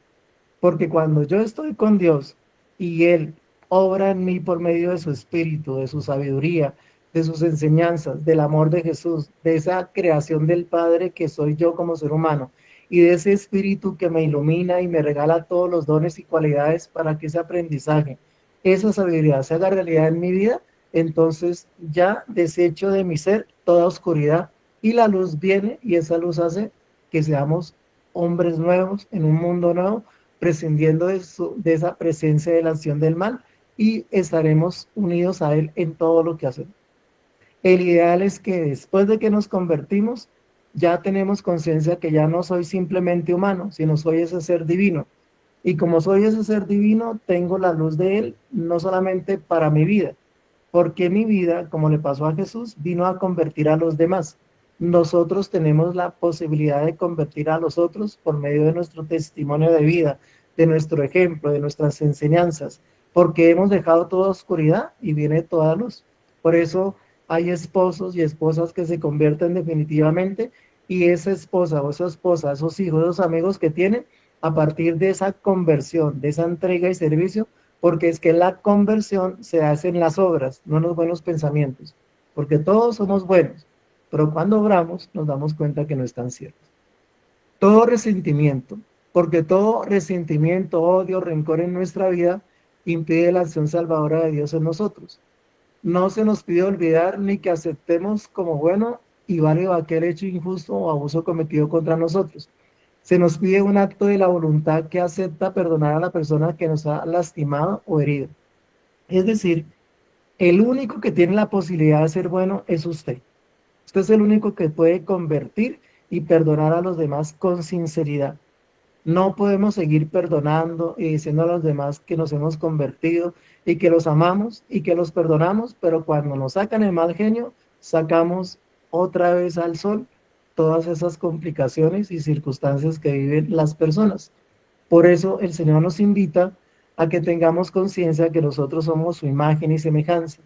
Porque cuando yo estoy con Dios y Él obra en mí por medio de su espíritu, de su sabiduría, de sus enseñanzas, del amor de Jesús, de esa creación del Padre que soy yo como ser humano, y de ese espíritu que me ilumina y me regala todos los dones y cualidades para que ese aprendizaje, esa sabiduría se haga realidad en mi vida, entonces ya desecho de mi ser toda oscuridad y la luz viene y esa luz hace que seamos hombres nuevos en un mundo nuevo, prescindiendo de esa presencia de la acción del mal y estaremos unidos a Él en todo lo que hacemos. El ideal es que después de que nos convertimos, ya tenemos conciencia que ya no soy simplemente humano, sino soy ese ser divino. Y como soy ese ser divino, tengo la luz de Él, no solamente para mi vida, porque mi vida, como le pasó a Jesús, vino a convertir a los demás. Nosotros tenemos la posibilidad de convertir a los otros por medio de nuestro testimonio de vida, de nuestro ejemplo, de nuestras enseñanzas, porque hemos dejado toda oscuridad y viene toda luz. Por eso hay esposos y esposas que se convierten definitivamente y esa esposa o esa esposa, esos hijos, esos amigos que tienen, a partir de esa conversión, de esa entrega y servicio, porque es que la conversión se hace en las obras, no en los buenos pensamientos, porque todos somos buenos, pero cuando obramos nos damos cuenta que no están ciertos. Todo resentimiento, porque todo resentimiento, odio, rencor en nuestra vida impide la acción salvadora de Dios en nosotros. No se nos pide olvidar ni que aceptemos como bueno y válido aquel hecho injusto o abuso cometido contra nosotros. Se nos pide un acto de la voluntad que acepta perdonar a la persona que nos ha lastimado o herido. Es decir, el único que tiene la posibilidad de ser bueno es usted. Usted es el único que puede convertir y perdonar a los demás con sinceridad. No podemos seguir perdonando y diciendo a los demás que nos hemos convertido y que los amamos y que los perdonamos, pero cuando nos sacan el mal genio, sacamos otra vez al sol todas esas complicaciones y circunstancias que viven las personas. Por eso el Señor nos invita a que tengamos conciencia que nosotros somos su imagen y semejanza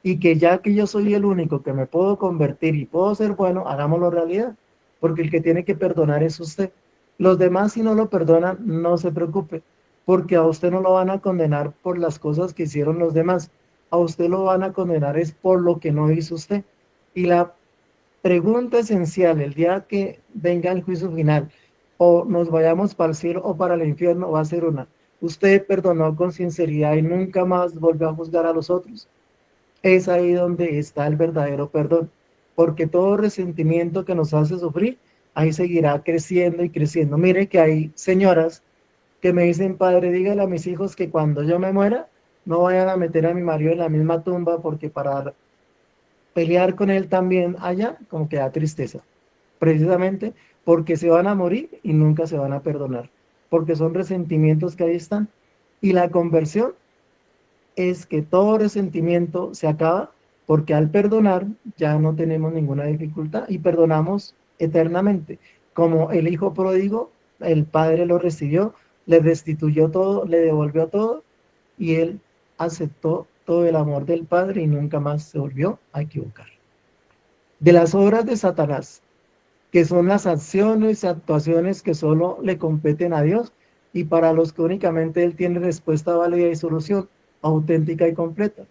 y que ya que yo soy el único que me puedo convertir y puedo ser bueno, hagámoslo realidad, porque el que tiene que perdonar es usted. Los demás, si no lo perdonan, no se preocupe, porque a usted no lo van a condenar por las cosas que hicieron los demás, a usted lo van a condenar es por lo que no hizo usted. Y la pregunta esencial, el día que venga el juicio final, o nos vayamos para el cielo o para el infierno, va a ser una. Usted perdonó con sinceridad y nunca más volvió a juzgar a los otros. Es ahí donde está el verdadero perdón, porque todo resentimiento que nos hace sufrir, ahí seguirá creciendo y creciendo. Mire que hay señoras que me dicen, padre, dígale a mis hijos que cuando yo me muera, no vayan a meter a mi marido en la misma tumba, porque para pelear con él también allá, como que da tristeza, precisamente porque se van a morir y nunca se van a perdonar, porque son resentimientos que ahí están. Y la conversión es que todo resentimiento se acaba porque al perdonar ya no tenemos ninguna dificultad y perdonamos eternamente. Como el hijo pródigo, el padre lo recibió, le restituyó todo, le devolvió todo y él aceptó todo el amor del padre y nunca más se volvió a equivocar. De las obras de Satanás, que son las acciones y actuaciones que solo le competen a Dios y para los que únicamente Él tiene respuesta válida y solución auténtica y completa,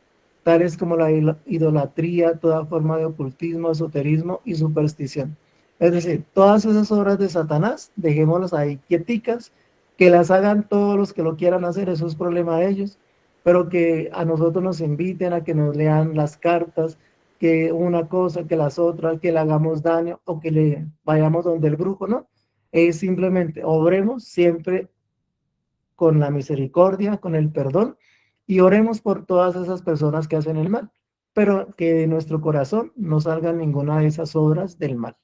tales como la idolatría, toda forma de ocultismo, esoterismo y superstición. Es decir, todas esas obras de Satanás, dejémoslas ahí quieticas, que las hagan todos los que lo quieran hacer, eso es problema de ellos, pero que a nosotros nos inviten a que nos lean las cartas, que una cosa, que las otras, que le hagamos daño o que le vayamos donde el brujo, ¿no? Es simplemente obremos siempre con la misericordia, con el perdón y oremos por todas esas personas que hacen el mal, pero que de nuestro corazón no salga ninguna de esas obras del mal.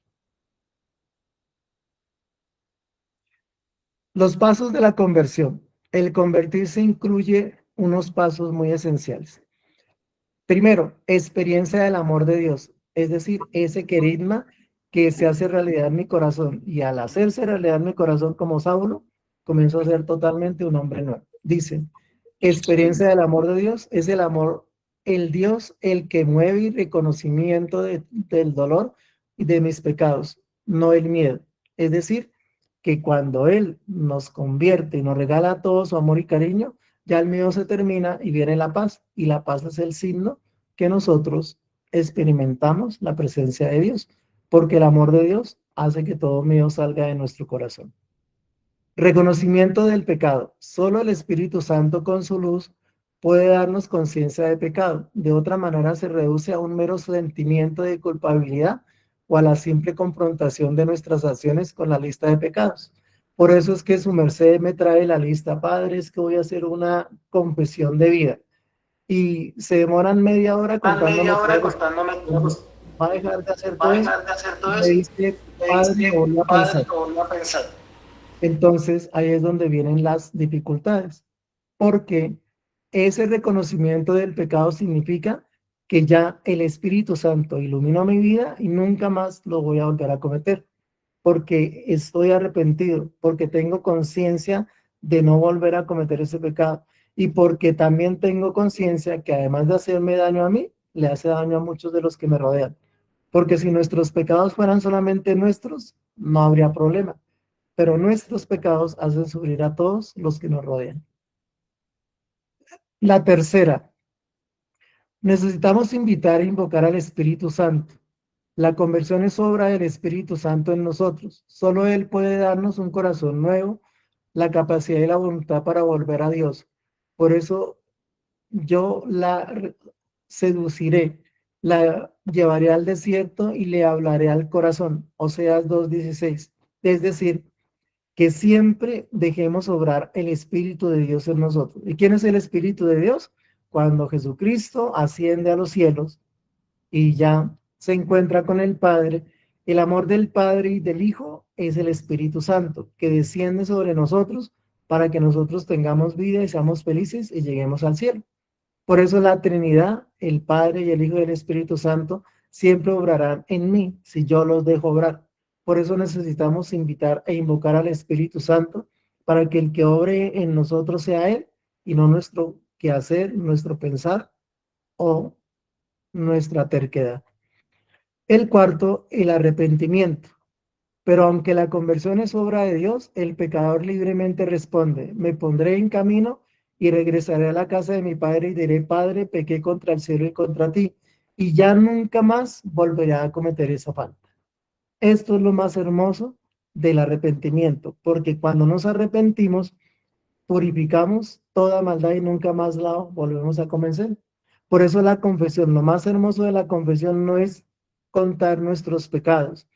Los pasos de la conversión. El convertirse incluye unos pasos muy esenciales. Primero, experiencia del amor de Dios, es decir, ese querigma que se hace realidad en mi corazón y al hacerse realidad en mi corazón como Saulo, comienzo a ser totalmente un hombre nuevo. Dice, experiencia del amor de Dios es el amor, el Dios, el que mueve y reconocimiento del dolor y de mis pecados, no el miedo. Es decir, que cuando Él nos convierte y nos regala todo su amor y cariño, ya el miedo se termina y viene la paz. Y la paz es el signo que nosotros experimentamos la presencia de Dios, porque el amor de Dios hace que todo miedo salga de nuestro corazón. Reconocimiento del pecado. Solo el Espíritu Santo con su luz puede darnos conciencia de pecado. De otra manera se reduce a un mero sentimiento de culpabilidad o a la simple confrontación de nuestras acciones con la lista de pecados. Por eso es que su merced me trae la lista, Padre, es que voy a hacer una confesión de vida. Y se demoran media hora contándome todos los pecados. Va a dejar de hacer todo eso. Me dice, Padre, lo voy a pensar. Entonces ahí es donde vienen las dificultades, porque ese reconocimiento del pecado significa que ya el Espíritu Santo iluminó mi vida y nunca más lo voy a volver a cometer, porque estoy arrepentido, porque tengo conciencia de no volver a cometer ese pecado y porque también tengo conciencia que además de hacerme daño a mí, le hace daño a muchos de los que me rodean. Porque si nuestros pecados fueran solamente nuestros, no habría problema, pero nuestros pecados hacen sufrir a todos los que nos rodean. La tercera, necesitamos invitar e invocar al Espíritu Santo. La conversión es obra del Espíritu Santo en nosotros. Solo Él puede darnos un corazón nuevo, la capacidad y la voluntad para volver a Dios. Por eso yo la seduciré, la llevaré al desierto y le hablaré al corazón. Oseas 2:16. Es decir, que siempre dejemos obrar el Espíritu de Dios en nosotros. ¿Y quién es el Espíritu de Dios? Cuando Jesucristo asciende a los cielos y ya se encuentra con el Padre, el amor del Padre y del Hijo es el Espíritu Santo, que desciende sobre nosotros para que nosotros tengamos vida y seamos felices y lleguemos al cielo. Por eso la Trinidad, el Padre y el Hijo y el Espíritu Santo, siempre obrarán en mí si yo los dejo obrar. Por eso necesitamos invitar e invocar al Espíritu Santo para que el que obre en nosotros sea Él y no nuestro quehacer, nuestro pensar o nuestra terquedad. El cuarto, el arrepentimiento. Pero aunque la conversión es obra de Dios, el pecador libremente responde, me pondré en camino y regresaré a la casa de mi padre y diré, Padre, pequé contra el cielo y contra ti, y ya nunca más volveré a cometer esa falta. Esto es lo más hermoso del arrepentimiento, porque cuando nos arrepentimos, purificamos toda maldad y nunca más la volvemos a comenzar. Por eso la confesión, lo más hermoso de la confesión no es contar nuestros pecados.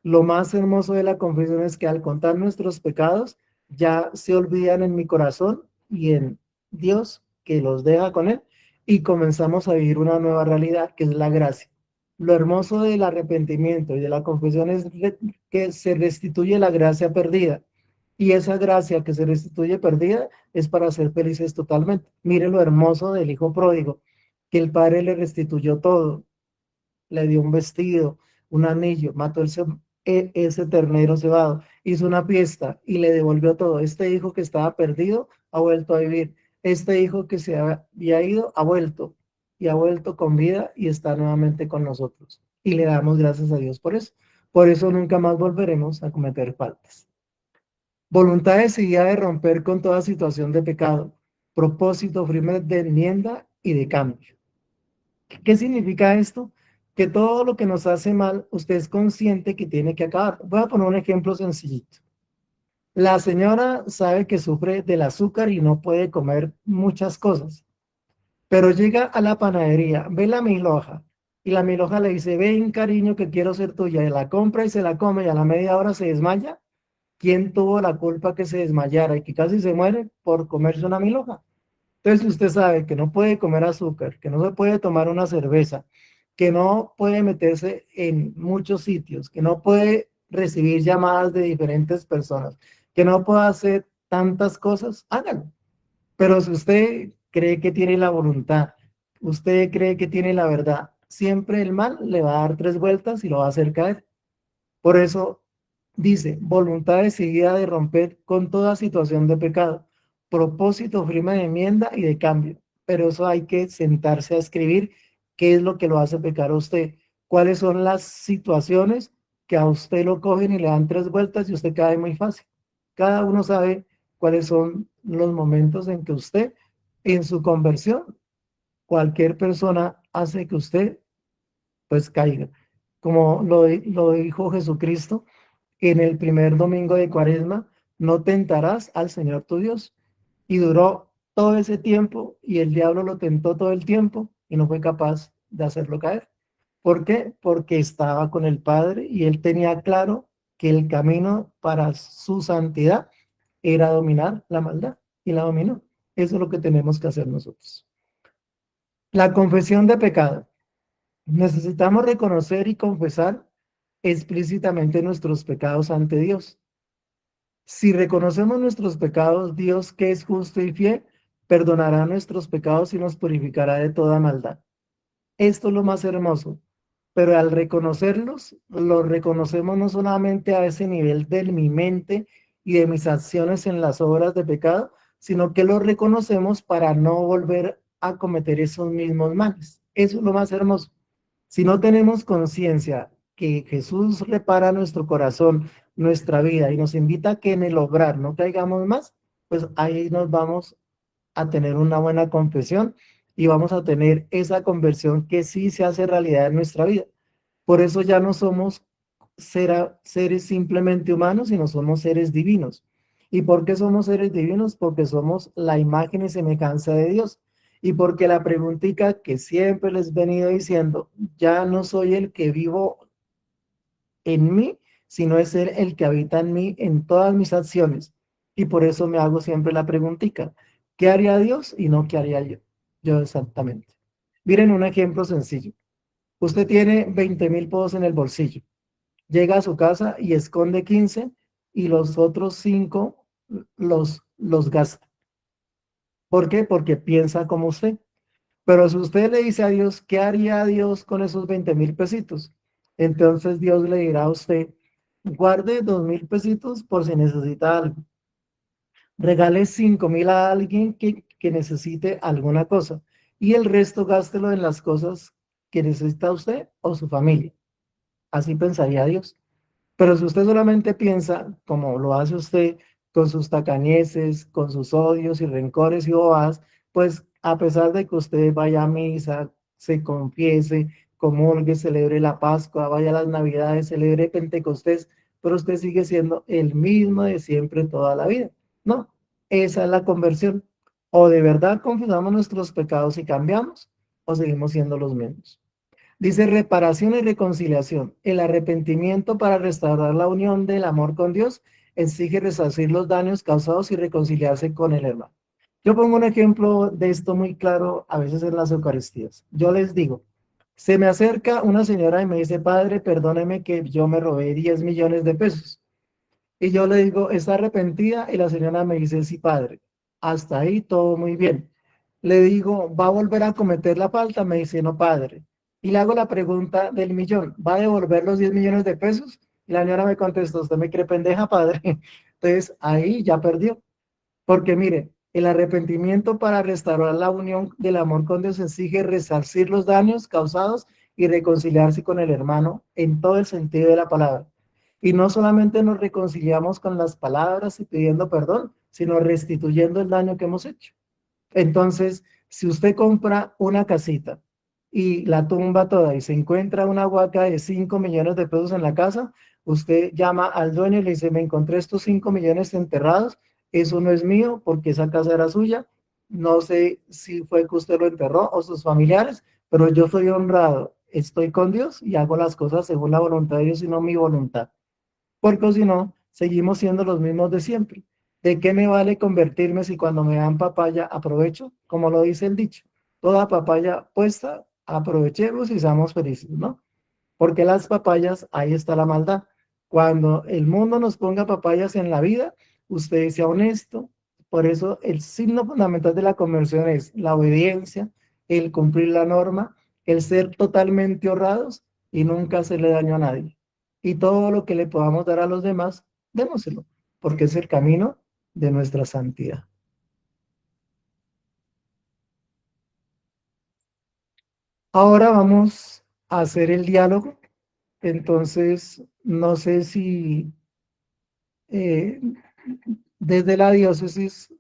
Lo más hermoso de la confesión es que al contar nuestros pecados ya se olvidan en mi corazón y en Dios que los deja con Él y comenzamos a vivir una nueva realidad que es la gracia. Lo hermoso del arrepentimiento y de la confesión es que se restituye la gracia perdida y esa gracia que se restituye perdida es para ser felices totalmente. Mire lo hermoso del hijo pródigo, que el padre le restituyó todo, le dio un vestido, un anillo, mató ese ternero cebado, hizo una fiesta y le devolvió todo. Este hijo que estaba perdido ha vuelto a vivir. Este hijo que se había ido ha vuelto y ha vuelto con vida y está nuevamente con nosotros. Y le damos gracias a Dios por eso. Por eso nunca más volveremos a cometer faltas. Voluntad decidida de romper con toda situación de pecado. Propósito firme de enmienda y de cambio. ¿Qué significa esto? Que todo lo que nos hace mal, usted es consciente que tiene que acabar. Voy a poner un ejemplo sencillito. La señora sabe que sufre del azúcar y no puede comer muchas cosas, pero llega a la panadería, ve la milhoja y la milhoja le dice, ven cariño que quiero ser tuya, y la compra y se la come y a la media hora se desmaya. ¿Quién tuvo la culpa que se desmayara y que casi se muere por comerse una milhoja? Entonces usted sabe que no puede comer azúcar, que no se puede tomar una cerveza, que no puede meterse en muchos sitios, que no puede recibir llamadas de diferentes personas, que no puede hacer tantas cosas, hágalo. Pero si usted cree que tiene la voluntad, usted cree que tiene la verdad, siempre el mal le va a dar tres vueltas y lo va a hacer caer. Por eso dice, voluntad decidida de romper con toda situación de pecado, propósito firme de enmienda y de cambio. Pero eso hay que sentarse a escribir qué es lo que lo hace pecar a usted, cuáles son las situaciones que a usted lo cogen y le dan tres vueltas y usted cae muy fácil. Cada uno sabe cuáles son los momentos en que usted, en su conversión, cualquier persona hace que usted pues caiga. Como lo dijo Jesucristo en el primer domingo de Cuaresma, no tentarás al Señor tu Dios. Y duró todo ese tiempo y el diablo lo tentó todo el tiempo y no fue capaz de hacerlo caer. ¿Por qué? Porque estaba con el Padre y él tenía claro que el camino para su santidad era dominar la maldad y la dominó. Eso es lo que tenemos que hacer nosotros. La confesión de pecado. Necesitamos reconocer y confesar explícitamente nuestros pecados ante Dios. Si reconocemos nuestros pecados, Dios, que es justo y fiel, perdonará nuestros pecados y nos purificará de toda maldad. Esto es lo más hermoso, pero al reconocerlos, los reconocemos no solamente a ese nivel de mi mente y de mis acciones en las obras de pecado, sino que los reconocemos para no volver a cometer esos mismos males. Eso es lo más hermoso. Si no tenemos conciencia que Jesús repara nuestro corazón, nuestra vida y nos invita a que en el obrar no caigamos más, pues ahí nos vamos a tener una buena confesión y vamos a tener esa conversión que sí se hace realidad en nuestra vida. Por eso ya no somos seres simplemente humanos, sino somos seres divinos. ¿Y por qué somos seres divinos? Porque somos la imagen y semejanza de Dios. Y porque la preguntita que siempre les he venido diciendo, ya no soy el que vivo en mí, sino es el que habita en mí en todas mis acciones. Y por eso me hago siempre la preguntita, ¿qué haría Dios y no qué haría yo? Yo exactamente. Miren un ejemplo sencillo. Usted tiene 20.000 pesos en el bolsillo. Llega a su casa y esconde 15 y los otros 5 los gasta. ¿Por qué? Porque piensa como usted. Pero si usted le dice a Dios, ¿qué haría Dios con esos 20.000 pesitos? Entonces Dios le dirá a usted, guarde 2.000 pesitos por si necesita algo. Regale 5.000 a alguien que necesite alguna cosa. Y el resto gástelo en las cosas que necesita usted o su familia. Así pensaría Dios. Pero si usted solamente piensa, como lo hace usted, con sus tacañeces, con sus odios y rencores y bobadas, pues a pesar de que usted vaya a misa, se confiese, comulgue, celebre la Pascua, vaya a las Navidades, celebre Pentecostés, pero usted sigue siendo el mismo de siempre toda la vida. No, esa es la conversión. O de verdad confesamos nuestros pecados y cambiamos, o seguimos siendo los mismos. Dice reparación y reconciliación. El arrepentimiento para restaurar la unión del amor con Dios exige resarcir los daños causados y reconciliarse con el hermano. Yo pongo un ejemplo de esto muy claro a veces en las Eucaristías. Yo les digo, se me acerca una señora y me dice, padre, perdóneme que yo me robé 10 millones de pesos. Y yo le digo, ¿está arrepentida? Y la señora me dice, sí, padre. Hasta ahí todo muy bien. Le digo, ¿va a volver a cometer la falta? Me dice, no, padre. Y le hago la pregunta del millón, ¿va a devolver los 10 millones de pesos? Y la señora me contestó, ¿usted me cree pendeja, padre? Entonces, ahí ya perdió. Porque mire, el arrepentimiento para restaurar la unión del amor con Dios exige resarcir los daños causados y reconciliarse con el hermano en todo el sentido de la palabra. Y no solamente nos reconciliamos con las palabras y pidiendo perdón, sino restituyendo el daño que hemos hecho. Entonces, si usted compra una casita y la tumba toda y se encuentra una huaca de 5 millones de pesos en la casa, usted llama al dueño y le dice, me encontré estos 5 millones enterrados, eso no es mío porque esa casa era suya, no sé si fue que usted lo enterró o sus familiares, pero yo soy honrado, estoy con Dios y hago las cosas según la voluntad de Dios y no mi voluntad, porque si no, seguimos siendo los mismos de siempre. ¿De qué me vale convertirme si cuando me dan papaya aprovecho? Como lo dice el dicho, toda papaya puesta, aprovechemos y seamos felices, ¿no? Porque las papayas, ahí está la maldad. Cuando el mundo nos ponga papayas en la vida, usted sea honesto, Por eso el signo fundamental de la conversión es la obediencia, el cumplir la norma, el ser totalmente honrados y nunca hacerle daño a nadie. Y todo lo que le podamos dar a los demás, démoselo, porque es el camino de nuestra santidad. Ahora vamos a hacer el diálogo. Entonces, no sé si eh, desde la diócesis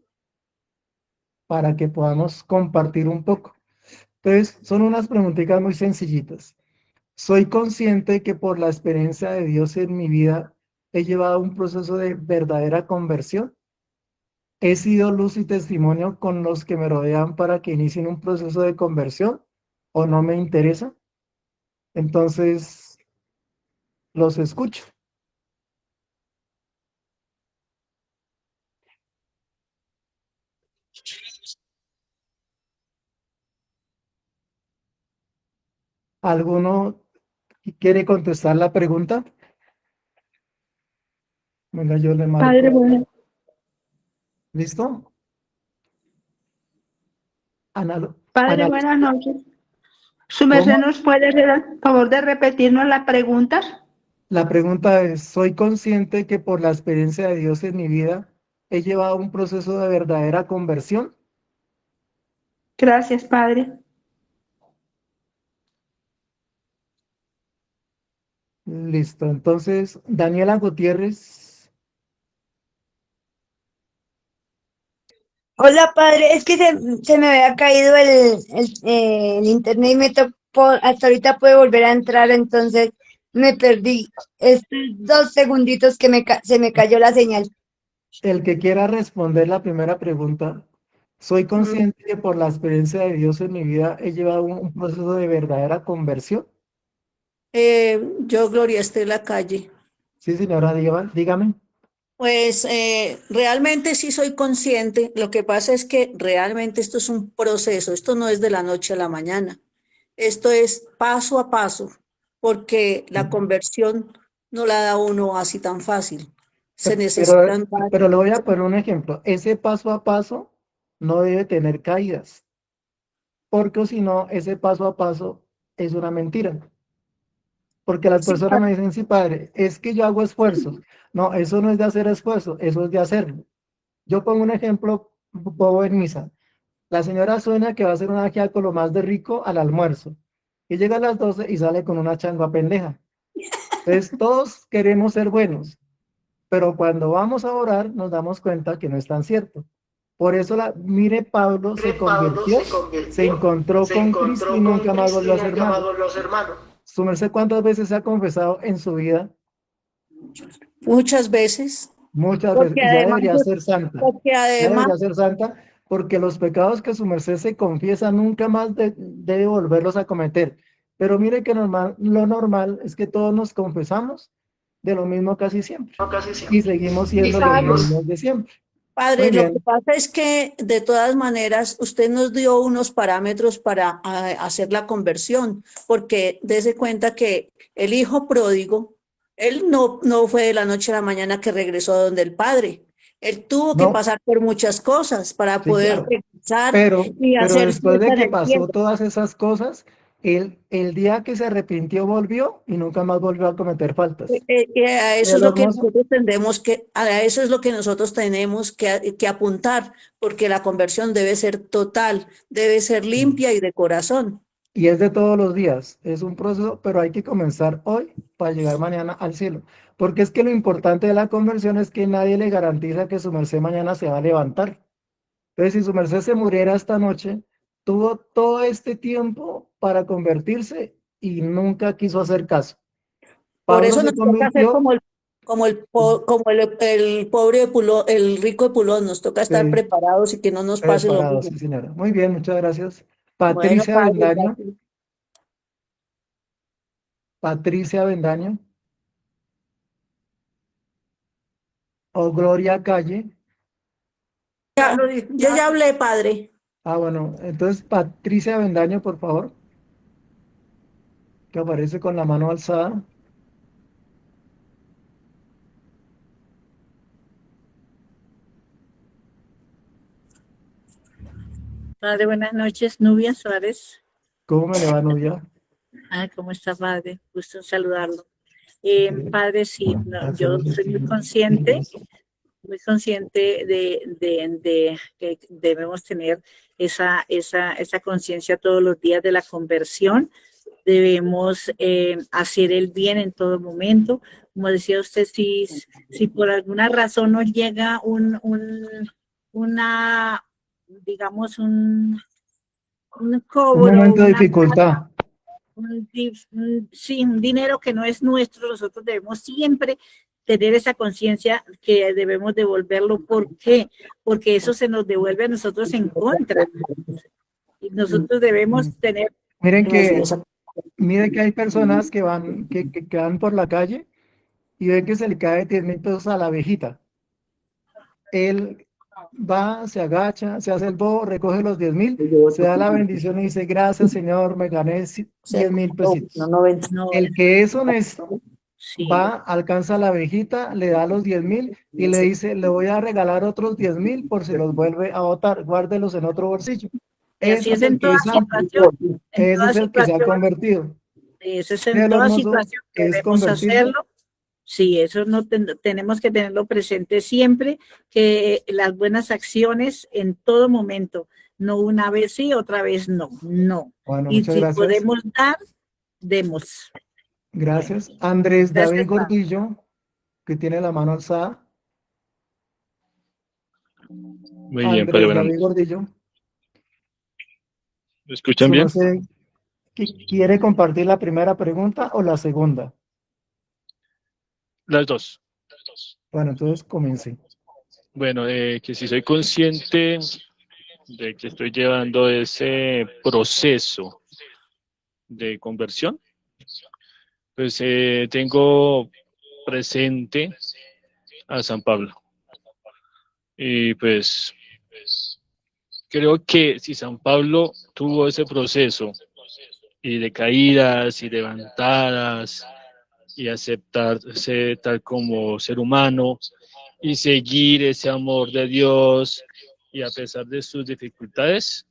para que podamos compartir un poco. Entonces, son unas preguntitas muy sencillitas. Soy consciente que por la experiencia de Dios en mi vida he llevado un proceso de verdadera conversión. He sido luz y testimonio con los que me rodean para que inicien un proceso de conversión o no me interesa. Entonces, los escucho. ¿Alguno quiere contestar la pregunta? Venga, yo le Padre, marco. bueno, ¿Listo? Ana, Padre, Ana, buenas noches. ¿Su merced ¿cómo? nos puede hacer el favor de repetirnos la pregunta? La pregunta es, ¿soy consciente que por la experiencia de Dios en mi vida he llevado un proceso de verdadera conversión? Gracias, Padre. Listo. Entonces, Daniela Gutiérrez, Hola, padre, es que se me había caído el internet y me tocó, hasta ahorita puede volver a entrar, entonces me perdí estos 2 segunditos que se me cayó la señal. el que quiera responder la primera pregunta, ¿soy Mm, consciente que por la experiencia de Dios en mi vida he llevado un proceso de verdadera conversión? Yo, Gloria Estela Calle. Sí, señora, dígame. Pues realmente sí soy consciente. Lo que pasa es que realmente esto es un proceso. Esto no es de la noche a la mañana. Esto es paso a paso, porque la conversión no la da uno así tan fácil. Se Pero, necesitan pero le voy a poner un ejemplo. Ese paso a paso no debe tener caídas, porque si no, ese paso a paso es una mentira. Porque las sí, personas me dicen, sí, padre, es que yo hago esfuerzos. No, eso no es de hacer esfuerzo, eso es de hacerlo. Yo pongo un ejemplo bobo en misa. La señora sueña que va a hacer una ajiaco lo más de rico al almuerzo. Y llega a las 12 y sale con una changua pendeja. Entonces, todos queremos ser buenos, pero cuando vamos a orar nos damos cuenta que no es tan cierto. Por eso, mire, Pablo se Pablo se convirtió, se convirtió, encontró se con Cristo y encontró con nunca más Cristo volvió y a ser nunca más malo. volvió a ser malo. Su merced, ¿cuántas veces se ha confesado en su vida? muchas veces, Muchas veces. porque Y ya además, debería ser santa. porque Ya además debería ser santa porque los pecados que su merced se confiesa nunca más debe volverlos a cometer. Pero mire que lo normal es que todos nos confesamos de lo mismo casi siempre. No, casi Y siempre. seguimos Y siendo los seguimos. mismos de siempre. Muy Padre, lo que bien. pasa es que de todas maneras usted nos dio unos parámetros para hacer la conversión, porque dése cuenta que el hijo pródigo, él no fue de la noche a la mañana que regresó donde el padre. Él tuvo que No, pasar por muchas cosas para sí, poder claro. regresar Pero y hacer después fiesta de en que el pasó cielo. todas esas cosas, el día que se arrepintió volvió y nunca más volvió a cometer faltas. A eso ¿Es es lo lo que hermoso? nosotros tendremos a eso es lo que nosotros tenemos que apuntar, porque la conversión debe ser total, debe ser limpia y de corazón. Y es de todos los días, es un proceso, pero hay que comenzar hoy para llegar mañana al cielo. Porque es que lo importante de la conversión es que nadie le garantiza que su merced mañana se va a levantar. Entonces, si su merced se muriera esta noche, tuvo todo este tiempo para convertirse y nunca quiso hacer caso. Por Pablo eso se nos toca hacer convirtió, como el pobre de Pulón, el rico de Pulón, nos toca estar eh, preparados y que no nos pase lo preparado, mismo. sí, señora. Muy bien, muchas gracias. Bueno, Patricia padre, Bendaño, gracias. Patricia Bendaño o Gloria Calle. Yo ya hablé, padre. Ah, bueno, entonces Patricia Bendaño, por favor, que aparece con la mano alzada. Padre, buenas noches. Nubia Suárez. ¿Cómo me le va, Nubia? ¿Cómo está, padre? Gusto en saludarlo. Ok, Padre, sí, yo gracias, soy muy Cristina. consciente de que debemos tener esa conciencia todos los días de la conversión. Debemos hacer el bien en todo momento. Como decía usted, si por alguna razón nos llega una, digamos, un Un cobro, momento de dificultad. sí, un dinero que no es nuestro, nosotros debemos siempre tener esa conciencia que debemos devolverlo. ¿Por qué? Porque eso se nos devuelve a nosotros en contra. Y nosotros debemos tener... Miren que hay personas que van por la calle y ven que se le cae 10.000 pesos a la abejita. Él va, se agacha, se hace el bobo, recoge los 10.000, se da la bendición y dice, gracias, Señor, me gané 10.000 pesitos. No, El que es honesto sí, va, alcanza a la abejita, le da los 10.000 y le dice, le voy a regalar otros 10.000 por si los vuelve a botar, guárdelos en otro bolsillo. y así Ese es es el en que toda es santo, situación. En ese toda es el que se ha situación, convertido. eso es Mira en lo toda hermoso situación que que es debemos convertirse. hacerlo. Sí, eso no tenemos que tenerlo presente siempre, que las buenas acciones en todo momento, no una vez sí, otra vez no, no. Bueno, Y muchas si gracias. podemos dar, demos. Gracias. Andrés Gracias, David Gordillo, que tiene la mano alzada. Muy bien, Padre, Andrés buenas David noches. Gordillo, ¿Me escuchan su bien? merced, ¿quiere compartir la primera pregunta o la segunda? Las dos. Bueno, entonces comience. Bueno, que si soy consciente de que estoy llevando ese proceso de conversión, pues tengo presente a San Pablo. Y pues creo que si San Pablo tuvo ese proceso y de caídas y levantadas y aceptarse tal como ser humano y seguir ese amor de Dios y a pesar de sus dificultades,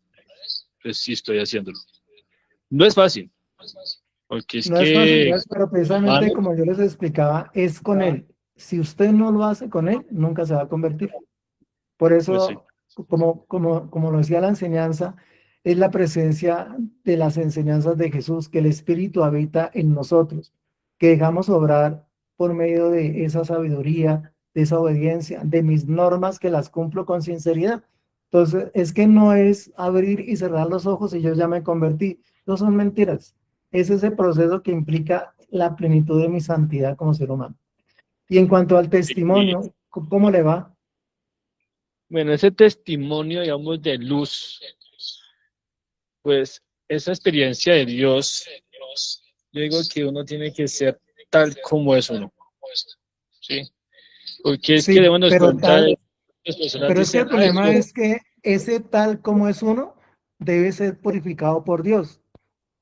pues sí estoy haciéndolo. No es fácil, porque es No es fácil, que, pero precisamente como yo les explicaba, es con él. Si usted no lo hace con él, nunca se va a convertir. Por pues sí, eso, como lo decía la enseñanza, es la presencia de las enseñanzas de Jesús, que el Espíritu habita en nosotros, que dejamos obrar por medio de esa sabiduría, de esa obediencia, de mis normas que las cumplo con sinceridad. Entonces, es que no es abrir y cerrar los ojos y yo ya me convertí. No son mentiras. Es ese proceso que implica la plenitud de mi santidad como ser humano. Y en cuanto al y testimonio, ¿cómo le va? bueno, ese testimonio, digamos, de luz, pues esa experiencia de Dios, yo digo que uno tiene que ser tal como es uno, ¿sí? Porque es que Sí, debemos nos pero contar, tal, las personas pero es que dicen, el ay, problema yo, es que ese tal como es uno debe ser purificado por Dios,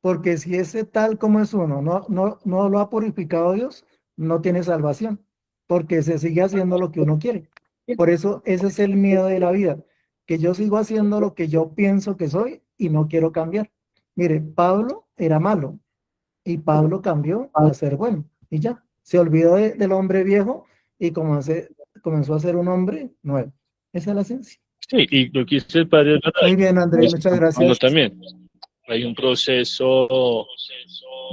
porque si ese tal como es uno no lo ha purificado Dios, no tiene salvación, porque se sigue haciendo lo que uno quiere. Por eso ese es el miedo de la vida, que yo sigo haciendo lo que yo pienso que soy y no quiero cambiar. Mire, Pablo era malo y Pablo cambió a ser bueno y ya, se olvidó del hombre viejo y comenzó a ser un hombre nuevo. Esa es la esencia. sí, y lo que dice el padre es verdad, Muy bien, Andrés, pues, muchas Pablo gracias. también. Hay un proceso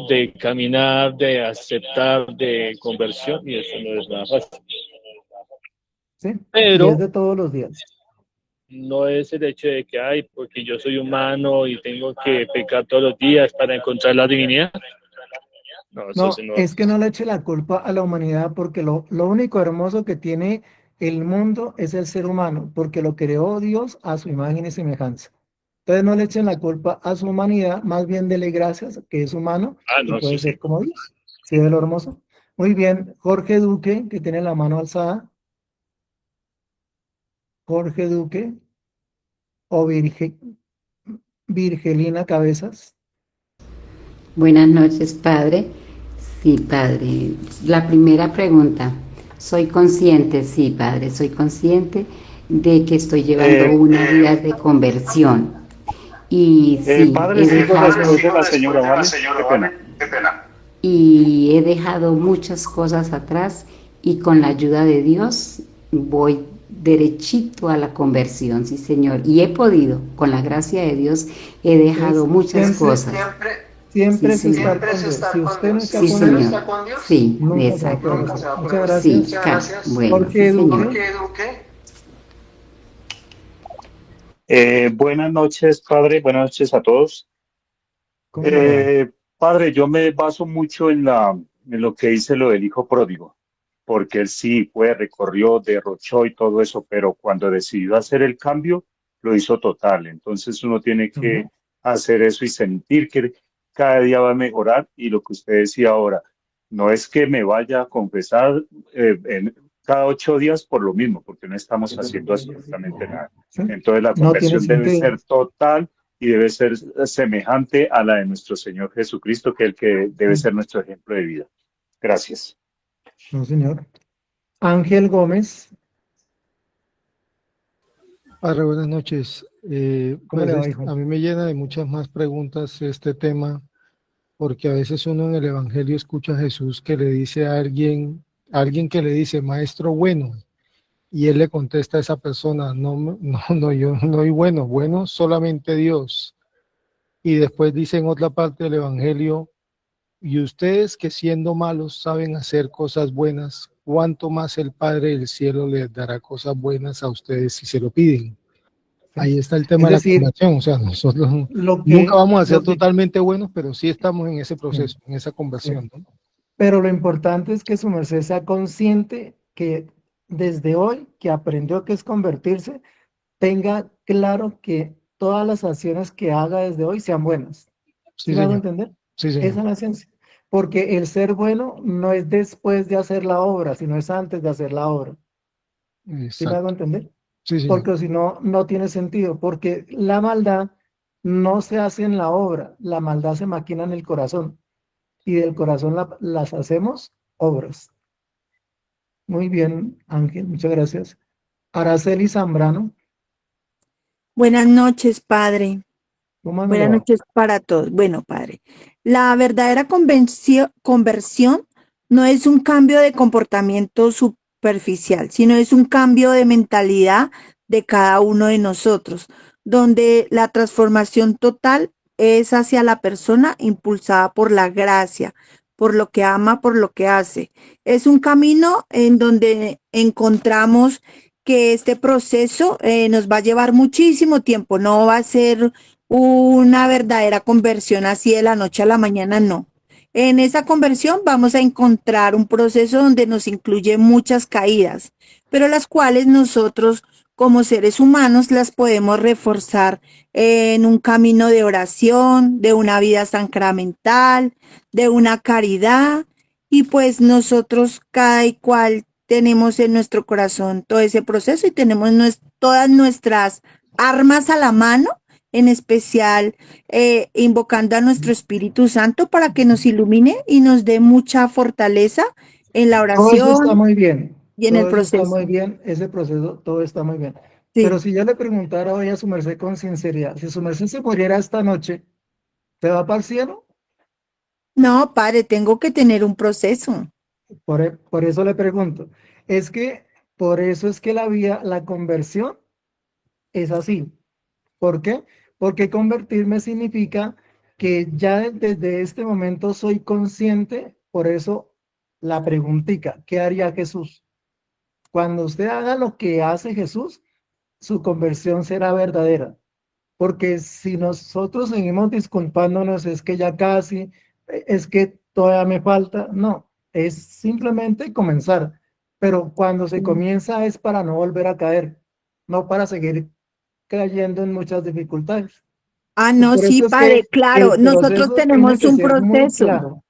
de caminar, de aceptar, de conversión, y eso no es nada fácil. Sí, y es Pero de todos los días. no es el hecho de que, ay, porque yo soy humano y tengo que pecar todos los días para encontrar la divinidad. No, eso sí No, no. es que no le eche la culpa a la humanidad porque lo único hermoso que tiene el mundo es el ser humano, porque lo creó Dios a su imagen y semejanza. Entonces no le echen la culpa a su humanidad, más bien dele gracias que es humano Ah, y no, eso puede sí. ser como Dios. ¿Sí ve lo hermoso? Muy bien, Jorge Duque, que tiene la mano alzada. Jorge Duque o Virgelina Cabezas. Buenas noches, padre. Sí, padre. La primera pregunta. Soy consciente, sí, padre, soy consciente de que estoy llevando una vida de conversión. Y sí, Padre, he sigo dejado, después de la señora, ¿vale? Qué pena. y he dejado muchas cosas atrás y con la ayuda de Dios voy derechito a la conversión, sí señor. Y he podido, con la gracia de Dios, he dejado Es muchas siempre, cosas. Sí siempre es señor. estar con Dios. Si usted no está Sí con Dios, señor. Sí, nunca se va a poder exacto. hacer. Muchas Sí, gracias. bueno, Jorge sí señor. Duque, Buenas noches, padre. Buenas noches a todos. ¿cómo le va? Padre, yo me baso mucho en lo que dice lo del hijo pródigo, porque él sí fue, recorrió, derrochó y todo eso, pero cuando decidió hacer el cambio, lo hizo total. Entonces uno tiene que Ujú. hacer eso y sentir que cada día va a mejorar. Y lo que usted decía ahora, no es que me vaya a confesar cada 8 días por lo mismo, porque no estamos haciendo absolutamente nada. ¿Sí? Entonces la No tiene conversión debe sentido. ser total y debe ser semejante a la de nuestro Señor Jesucristo, que es el que debe ser nuestro ejemplo de vida. Gracias. No, señor. Ángel Gómez, Padre, buenas noches. ¿cómo le va, hijo? A mí me llena de muchas más preguntas este tema, porque a veces uno en el Evangelio escucha a Jesús que le dice a alguien que le dice, maestro bueno, y él le contesta a esa persona, no, no, yo no soy bueno, bueno solamente Dios. Y después dice en otra parte del Evangelio, y ustedes que siendo malos saben hacer cosas buenas, ¿cuánto más el Padre del cielo les dará cosas buenas a ustedes si se lo piden? ¿Sí? Ahí está el Es tema de la decir, conversión, o sea, nosotros lo nunca que, vamos a ser lo que, totalmente buenos, pero sí estamos en ese sí, proceso, en esa sí. conversión, ¿no? Pero lo importante es que su merced sea consciente que desde hoy que aprendió que es convertirse, tenga claro que todas las acciones que haga desde hoy sean buenas. ¿Sí Sí, me hago señor, entender? sí, Esa señor, es la esencia. Porque el ser bueno no es después de hacer la obra, sino es antes de hacer la obra. ¿Sí me hago exacto, entender? sí, señor, Porque si no, no tiene sentido, porque la maldad no se hace en la obra, la maldad se maquina en el corazón y del corazón las hacemos obras. Muy bien, Ángel, muchas gracias. Araceli Zambrano, Buenas noches, Padre. ¿cómo me le Buenas va? noches para todos. Bueno, Padre, la verdadera conversión no es un cambio de comportamiento superficial, sino es un cambio de mentalidad de cada uno de nosotros, donde la transformación total es hacia la persona impulsada por la gracia, por lo que ama, por lo que hace. Es un camino en donde encontramos que este proceso nos va a llevar muchísimo tiempo, no va a ser una verdadera conversión así de la noche a la mañana, no. En esa conversión vamos a encontrar un proceso donde nos incluye muchas caídas, pero las cuales nosotros como seres humanos las podemos reforzar en un camino de oración, de una vida sacramental, de una caridad, y pues nosotros cada y cual tenemos en nuestro corazón todo ese proceso y tenemos todas nuestras armas a la mano, en especial invocando a nuestro Espíritu Santo para que nos ilumine y nos dé mucha fortaleza en la Todo eso está oración muy bien, y en el todo eso está muy proceso. bien, ese proceso, todo está muy bien. Pero Sí. si yo le preguntara hoy a su merced con sinceridad, si su merced se muriera esta noche, ¿se va para el cielo? No, padre, tengo que tener un proceso. Por eso le pregunto. Es que por eso es que la conversión es así. ¿Por qué? Porque convertirme significa que ya desde este momento soy consciente, por eso la preguntica, ¿qué haría Jesús? Cuando usted haga lo que hace Jesús, su conversión será verdadera. Porque si nosotros seguimos disculpándonos, es que ya casi, es que todavía me falta, no, es simplemente comenzar. Pero cuando se comienza es para no volver a caer, no para seguir cayendo en muchas dificultades. Ah, no, Por sí, eso es padre, que claro, el nosotros proceso tiene tenemos que un ser muy proceso. claro,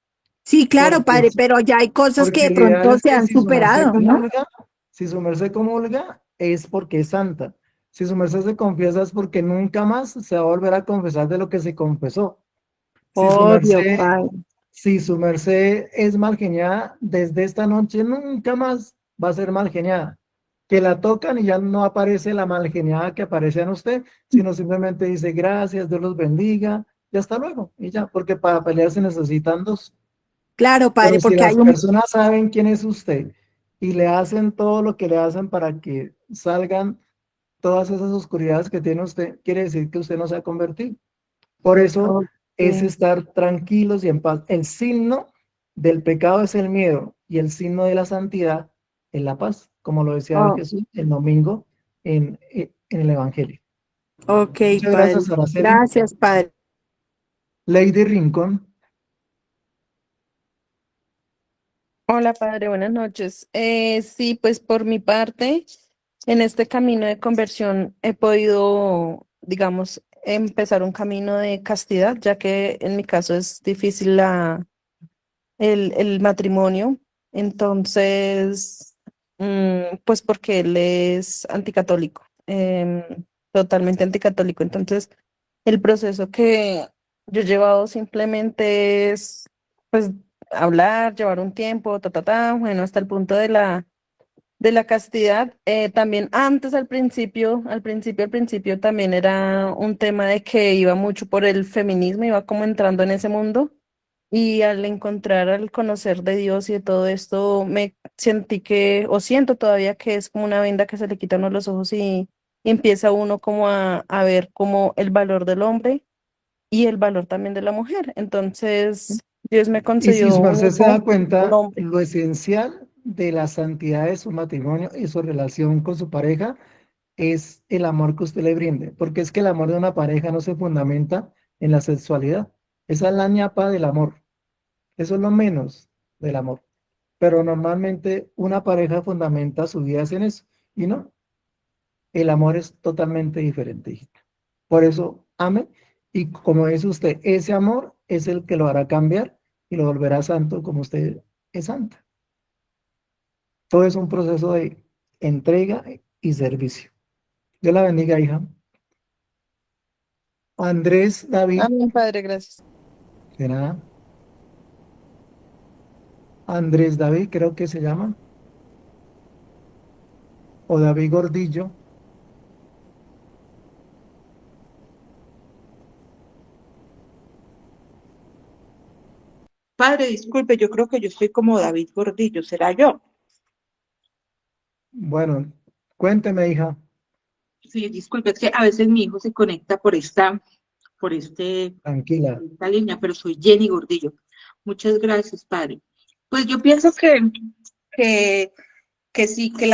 Sí, claro, porque, padre, pero ya hay cosas que porque de el ideal pronto es se que han si su merced superado, ¿no? comulga, si su merced comulga, es porque es santa. Si su merced se confiesa es porque nunca más se va a volver a confesar de lo que se confesó. Si su Obvio, merced, padre. si su merced es mal geniada, desde esta noche nunca más va a ser mal geniada. que la tocan y ya no aparece la malgeniada que aparece en usted, sino simplemente dice gracias, Dios los bendiga, y hasta luego, y ya, porque para pelear se necesitan dos. Claro, Pero padre, si porque las hay un, personas saben quién es usted y le hacen todo lo que le hacen para que salgan todas esas oscuridades que tiene usted, quiere decir que usted no se ha convertido. Por eso es Ok, estar tranquilos y en paz. El signo del pecado es el miedo y el signo de la santidad es la paz, como lo decía oh, Jesús el domingo en el Evangelio. ok, Muchas padre. gracias, Araceli. Gracias, padre. Lady Rincón, Hola, padre, buenas noches. Sí, pues por mi parte, en este camino de conversión he podido, digamos, empezar un camino de castidad, ya que en mi caso es difícil el matrimonio. Entonces, pues porque él es anticatólico, totalmente anticatólico. Entonces, el proceso que yo he llevado simplemente es, pues, hablar, llevar un tiempo, bueno, hasta el punto de la castidad. También antes, al principio también era un tema de que iba mucho por el feminismo, iba como entrando en ese mundo. Y al conocer de Dios y de todo esto, me sentí que, o siento todavía que es como una venda que se le quita a uno los ojos y empieza uno como a ver como el valor del hombre y el valor también de la mujer. Entonces, Dios me y si concedió su un merced se hijo, da un cuenta, hombre. lo esencial de la santidad de su matrimonio y su relación con su pareja es el amor que usted le brinde, porque es que el amor de una pareja no se fundamenta en la sexualidad. Esa es la ñapa del amor. Eso es lo menos del amor. Pero normalmente una pareja fundamenta su vida en eso. Y no, el amor es totalmente diferente, hijita. Por eso, ame. Y como dice usted, ese amor es el que lo hará cambiar y lo volverá santo como usted es santa. Todo es un proceso de entrega y servicio. Dios la bendiga, hija. Andrés David, Amén, Padre, gracias. de nada. Andrés David, creo que se llama, o David Gordillo. Padre, disculpe, yo creo que yo estoy como David Gordillo, ¿será yo? Bueno, cuénteme, hija. Sí, disculpe, es que a veces mi hijo se conecta por Tranquila. esta línea, pero soy Jenny Gordillo. Muchas gracias, padre. Pues yo pienso que, que sí, que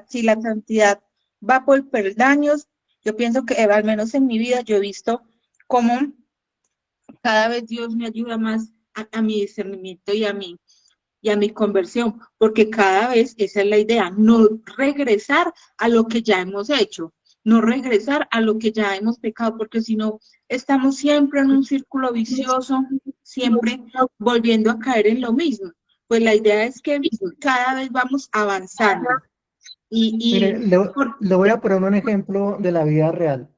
si la santidad va por peldaños, yo pienso que al menos en mi vida yo he visto cómo cada vez Dios me ayuda más a mi discernimiento y a mi conversión, porque cada vez esa es la idea, no regresar a lo que ya hemos hecho, no regresar a lo que ya hemos pecado, porque si no, estamos siempre en un círculo vicioso, siempre volviendo a caer en lo mismo. Pues la idea es que cada vez vamos avanzando. Mire, Y le voy a poner un ejemplo de la vida real.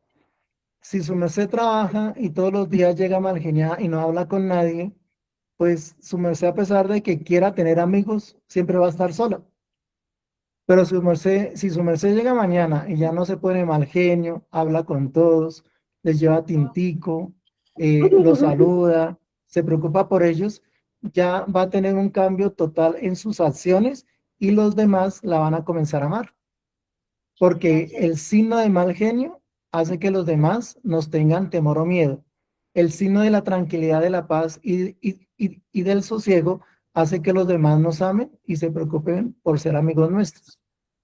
Si su merced trabaja y todos los días llega mal genial y no habla con nadie, pues su merced, a pesar de que quiera tener amigos, siempre va a estar sola. Pero su merced, si su merced llega mañana y ya no se pone mal genio, habla con todos, les lleva tintico, los saluda, se preocupa por ellos, ya va a tener un cambio total en sus acciones y los demás la van a comenzar a amar. Porque el signo de mal genio hace que los demás nos tengan temor o miedo. El signo de la tranquilidad, de la paz y del sosiego hace que los demás nos amen y se preocupen por ser amigos nuestros.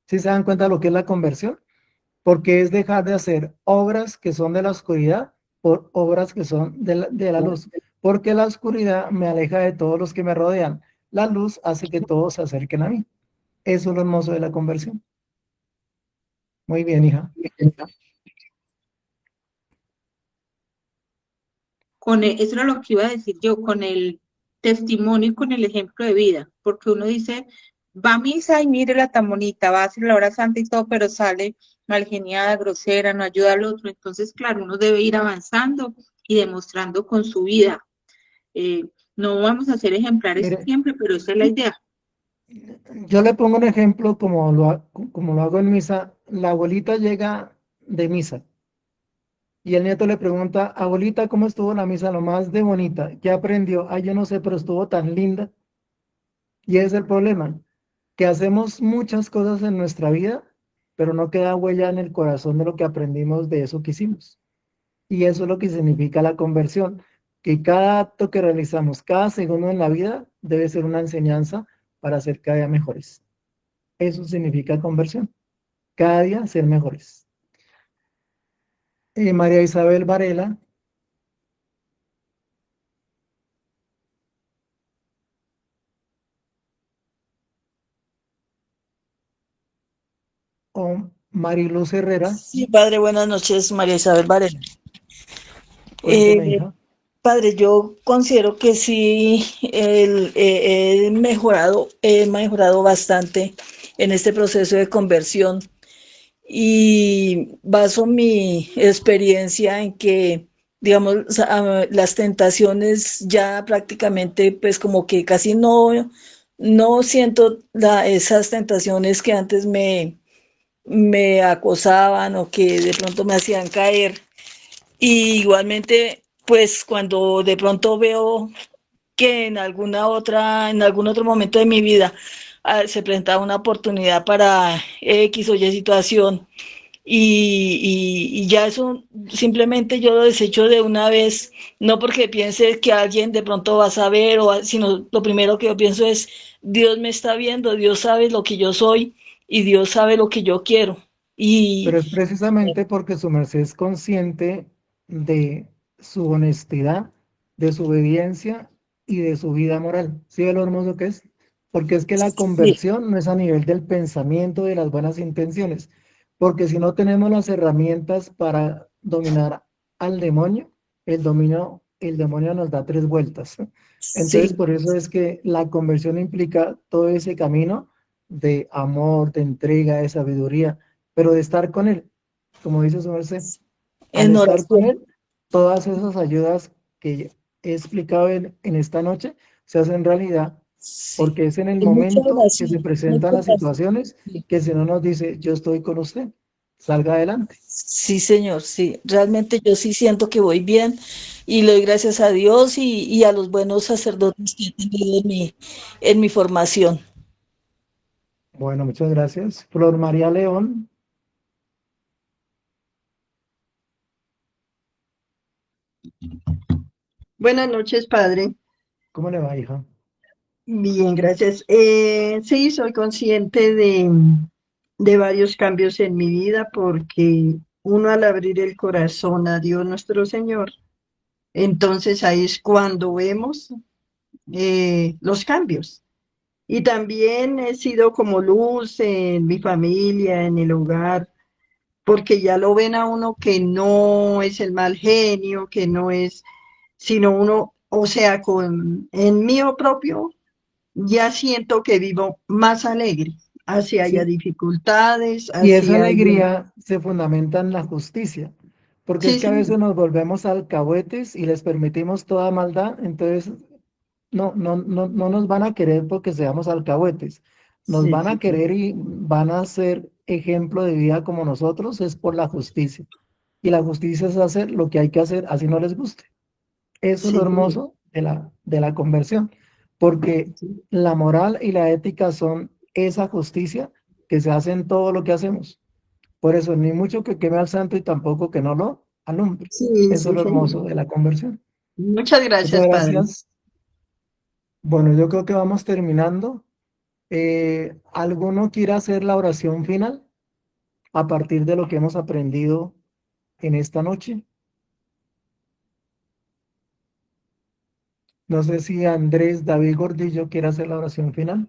¿Sí se dan cuenta de lo que es la conversión? Porque es dejar de hacer obras que son de la oscuridad por obras que son de la luz. Porque la oscuridad me aleja de todos los que me rodean. La luz hace que todos se acerquen a mí. Eso es lo hermoso de la conversión. Muy bien, hija. eso era lo que iba a decir yo, con el testimonio y con el ejemplo de vida, porque uno dice, va a misa y mírela tan bonita, va a hacer la hora santa y todo, pero sale mal geniada, grosera, no ayuda al otro. Entonces, claro, uno debe ir avanzando y demostrando con su vida. No vamos a ser ejemplares Mire, siempre, pero esa es la idea. yo le pongo un ejemplo como lo hago en misa, la abuelita llega de misa y el nieto le pregunta, abuelita, ¿cómo estuvo la misa? Lo más de bonita. ¿Qué aprendió? Ay, yo no sé, pero estuvo tan linda. Y ese es el problema, que hacemos muchas cosas en nuestra vida, pero no queda huella en el corazón de lo que aprendimos de eso que hicimos. Y eso es lo que significa la conversión, que cada acto que realizamos, cada segundo en la vida, debe ser una enseñanza para ser cada día mejores. Eso significa conversión, cada día ser mejores. María Isabel Varela, o Mariluz Herrera, Sí, padre, buenas noches, María Isabel Varela. cuénteme, Eh, hija. Padre, yo considero que sí he mejorado bastante en este proceso de conversión y baso mi experiencia en que, digamos, las tentaciones ya prácticamente, pues como que casi no siento esas tentaciones que antes me acosaban o que de pronto me hacían caer. Y igualmente, pues cuando de pronto veo que en algún otro momento de mi vida se presentaba una oportunidad para X o Y situación y ya eso simplemente yo lo desecho de una vez, no porque piense que alguien de pronto va a saber, sino lo primero que yo pienso es, Dios me está viendo, Dios sabe lo que yo soy y Dios sabe lo que yo quiero. Y Pero es precisamente porque su merced es consciente de su honestidad, de su obediencia y de su vida moral. ¿Sí ve lo hermoso que es? Porque es que la sí, conversión no es a nivel del pensamiento, de las buenas intenciones, porque si no tenemos las herramientas para dominar al demonio, el demonio nos da tres vueltas. Entonces, sí, por eso es que la conversión implica todo ese camino de amor, de entrega, de sabiduría, pero de estar con Él, como dice su merced. Al en estar con oración. Él, todas esas ayudas que he explicado en esta noche se hacen realidad, Sí, porque es en el es mucha momento que se oración, presentan mucha las oración. situaciones Sí, que si no nos dice, yo estoy con usted, salga adelante. sí, señor, sí. Realmente yo sí siento que voy bien y le doy gracias a Dios y a los buenos sacerdotes que he tenido en mi formación. Bueno, muchas gracias. Flor María León, Buenas noches, padre. ¿cómo le va, hija? Bien, gracias. Sí, soy consciente de varios cambios en mi vida porque uno al abrir el corazón a Dios nuestro Señor, entonces ahí es cuando vemos los cambios. Y también he sido como luz en mi familia, en el hogar, porque ya lo ven a uno que no es el mal genio, que no es, sino uno, o sea, en mío propio ya siento que vivo más alegre, así haya Sí, dificultades, y esa así haya... alegría se fundamenta en la justicia, porque es Sí, que a veces señor. nos volvemos alcahuetes y les permitimos toda maldad, entonces no nos van a querer porque seamos alcahuetes, nos Sí, van a sí, sí. querer y van a ser ejemplo de vida como nosotros, es por la justicia. Y la justicia es hacer lo que hay que hacer, así no les guste. Eso es lo Sí, señor. hermoso de la conversión, porque Sí, la moral y la ética son esa justicia que se hace en todo lo que hacemos. Por eso, ni mucho que queme al santo y tampoco que no lo alumbre. sí, Eso es sí, lo señor. hermoso de la conversión. Muchas Muchas gracias, padre. gracias. Bueno, yo creo que vamos terminando. ¿Alguno quiere hacer la oración final a partir de lo que hemos aprendido en esta noche? No sé si Andrés David Gordillo quiere hacer la oración final.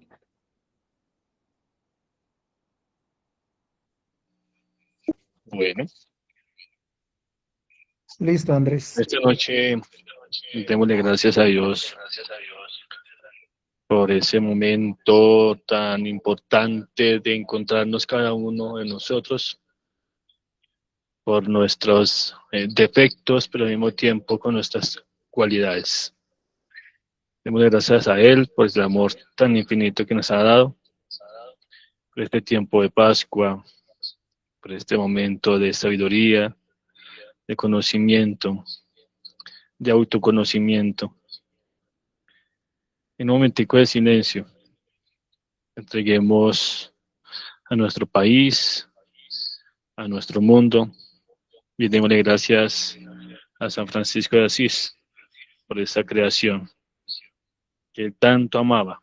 Bueno, Listo, Andrés. esta noche démosle gracias a Dios por ese momento tan importante de encontrarnos cada uno de nosotros, por nuestros defectos, pero al mismo tiempo con nuestras cualidades. Démosle gracias a Él por el amor tan infinito que nos ha dado por este tiempo de Pascua, por este momento de sabiduría, de conocimiento, de autoconocimiento. En un momentico de silencio, entreguemos a nuestro país, a nuestro mundo, y démosle gracias a San Francisco de Asís por esa creación que tanto amaba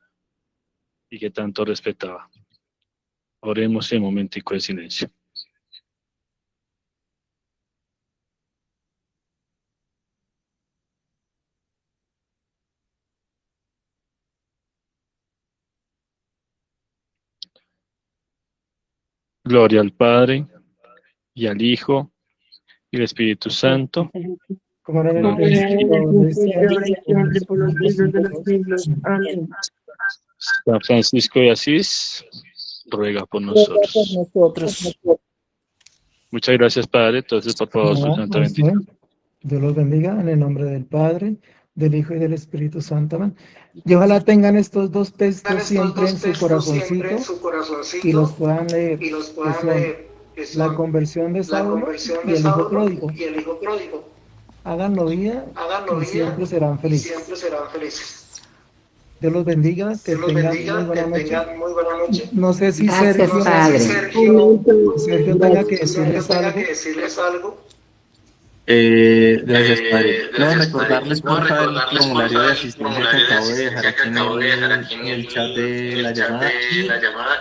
y que tanto respetaba. Oremos en un momentico de silencio. Gloria al Padre, y al Hijo, y al Espíritu Santo. Como era en el No. principio, ahora y siempre, por los siglos de los siglos. Amén. San Francisco de Asís, ruega por Ruega por nosotros. nosotros. Muchas gracias, Padre. Entonces, por favor, su No, santa a bendición. usted. Dios los bendiga en el nombre del Padre, del Hijo y del Espíritu Santo. Amén. Y ojalá tengan estos dos textos siempre en su corazoncito y los puedan leer, que son la conversión de Saulo y el Hijo Pródigo. Háganlo vida y siempre serán felices. Dios los bendiga, que tengan muy buena noche. No sé si Gracias, Sergio Padre. tenga que decirles algo. Gracias, Padre. No, recordarles, porfa, el formulario de asistencia que acabo de dejar aquí en el chat de la llamada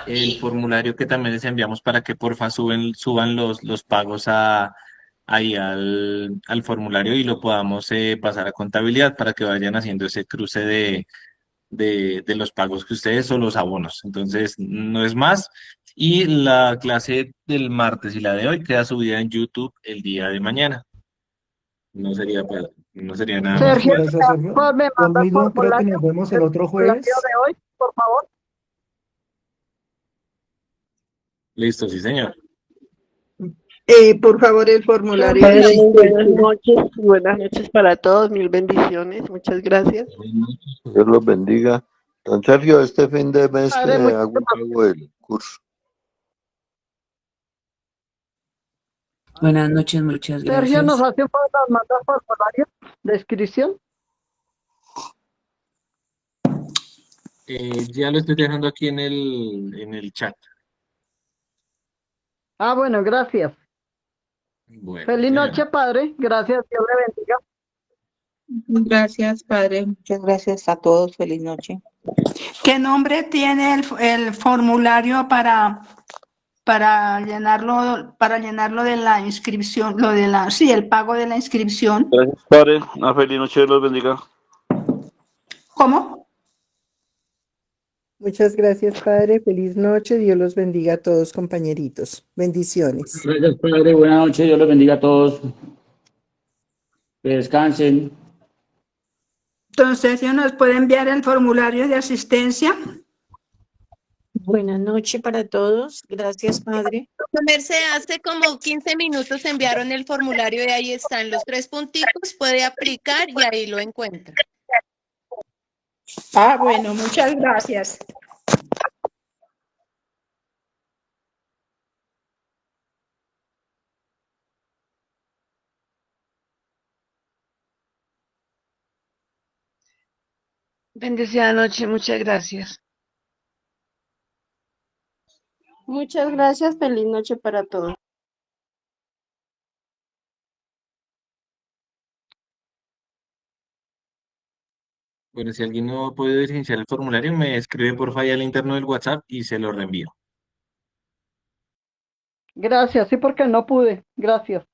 y el formulario que también les enviamos para que, porfa, suban los pagos ahí al formulario y lo podamos pasar a contabilidad para que vayan haciendo ese cruce de los pagos que ustedes o los abonos. Entonces, no es más. Y la clase del martes y la de hoy queda subida en YouTube el día de mañana. No sería nada más. Sergio, Gracias, Sergio. por me Lo manda el mismo, creo que formulario, nos vemos el otro formulario jueves. de hoy, por favor. Listo, sí, señor. Por favor, el formulario de Padre, asistencia. buenas noches para todos, mil bendiciones, muchas gracias. Dios los bendiga. Don Sergio, este fin de mes Padre, hago un pago del curso. Buenas noches, muchas Sergio, ¿nos gracias. hace falta mandar formulario de inscripción? Ya lo estoy dejando aquí en el chat. Ah, bueno, gracias. Bueno, Feliz señora. noche, Padre. Gracias, Dios le bendiga. Gracias, Padre. Muchas gracias a todos. Feliz noche. ¿Qué nombre tiene el formulario para llenarlo de la inscripción, sí, el pago de la inscripción? Gracias, Padre. Una feliz noche, Dios los bendiga. ¿Cómo? Muchas gracias, Padre. Feliz noche. Dios los bendiga a todos, compañeritos. Bendiciones. Gracias, Padre. Buenas noches. Dios los bendiga a todos. Que descansen. Entonces, ¿sí nos puede enviar el formulario de asistencia? Buenas noches para todos. Gracias, Padre. Hace como 15 minutos enviaron el formulario y ahí están los 3 punticos. Puede aplicar y ahí lo encuentra. Ah, bueno, muchas gracias. Bendecida noche, muchas gracias. Muchas gracias. Feliz noche para todos. Bueno, si alguien no ha podido iniciar el formulario, me escribe porfa ahí al interno del WhatsApp y se lo reenvío. Gracias, sí, porque no pude. Gracias.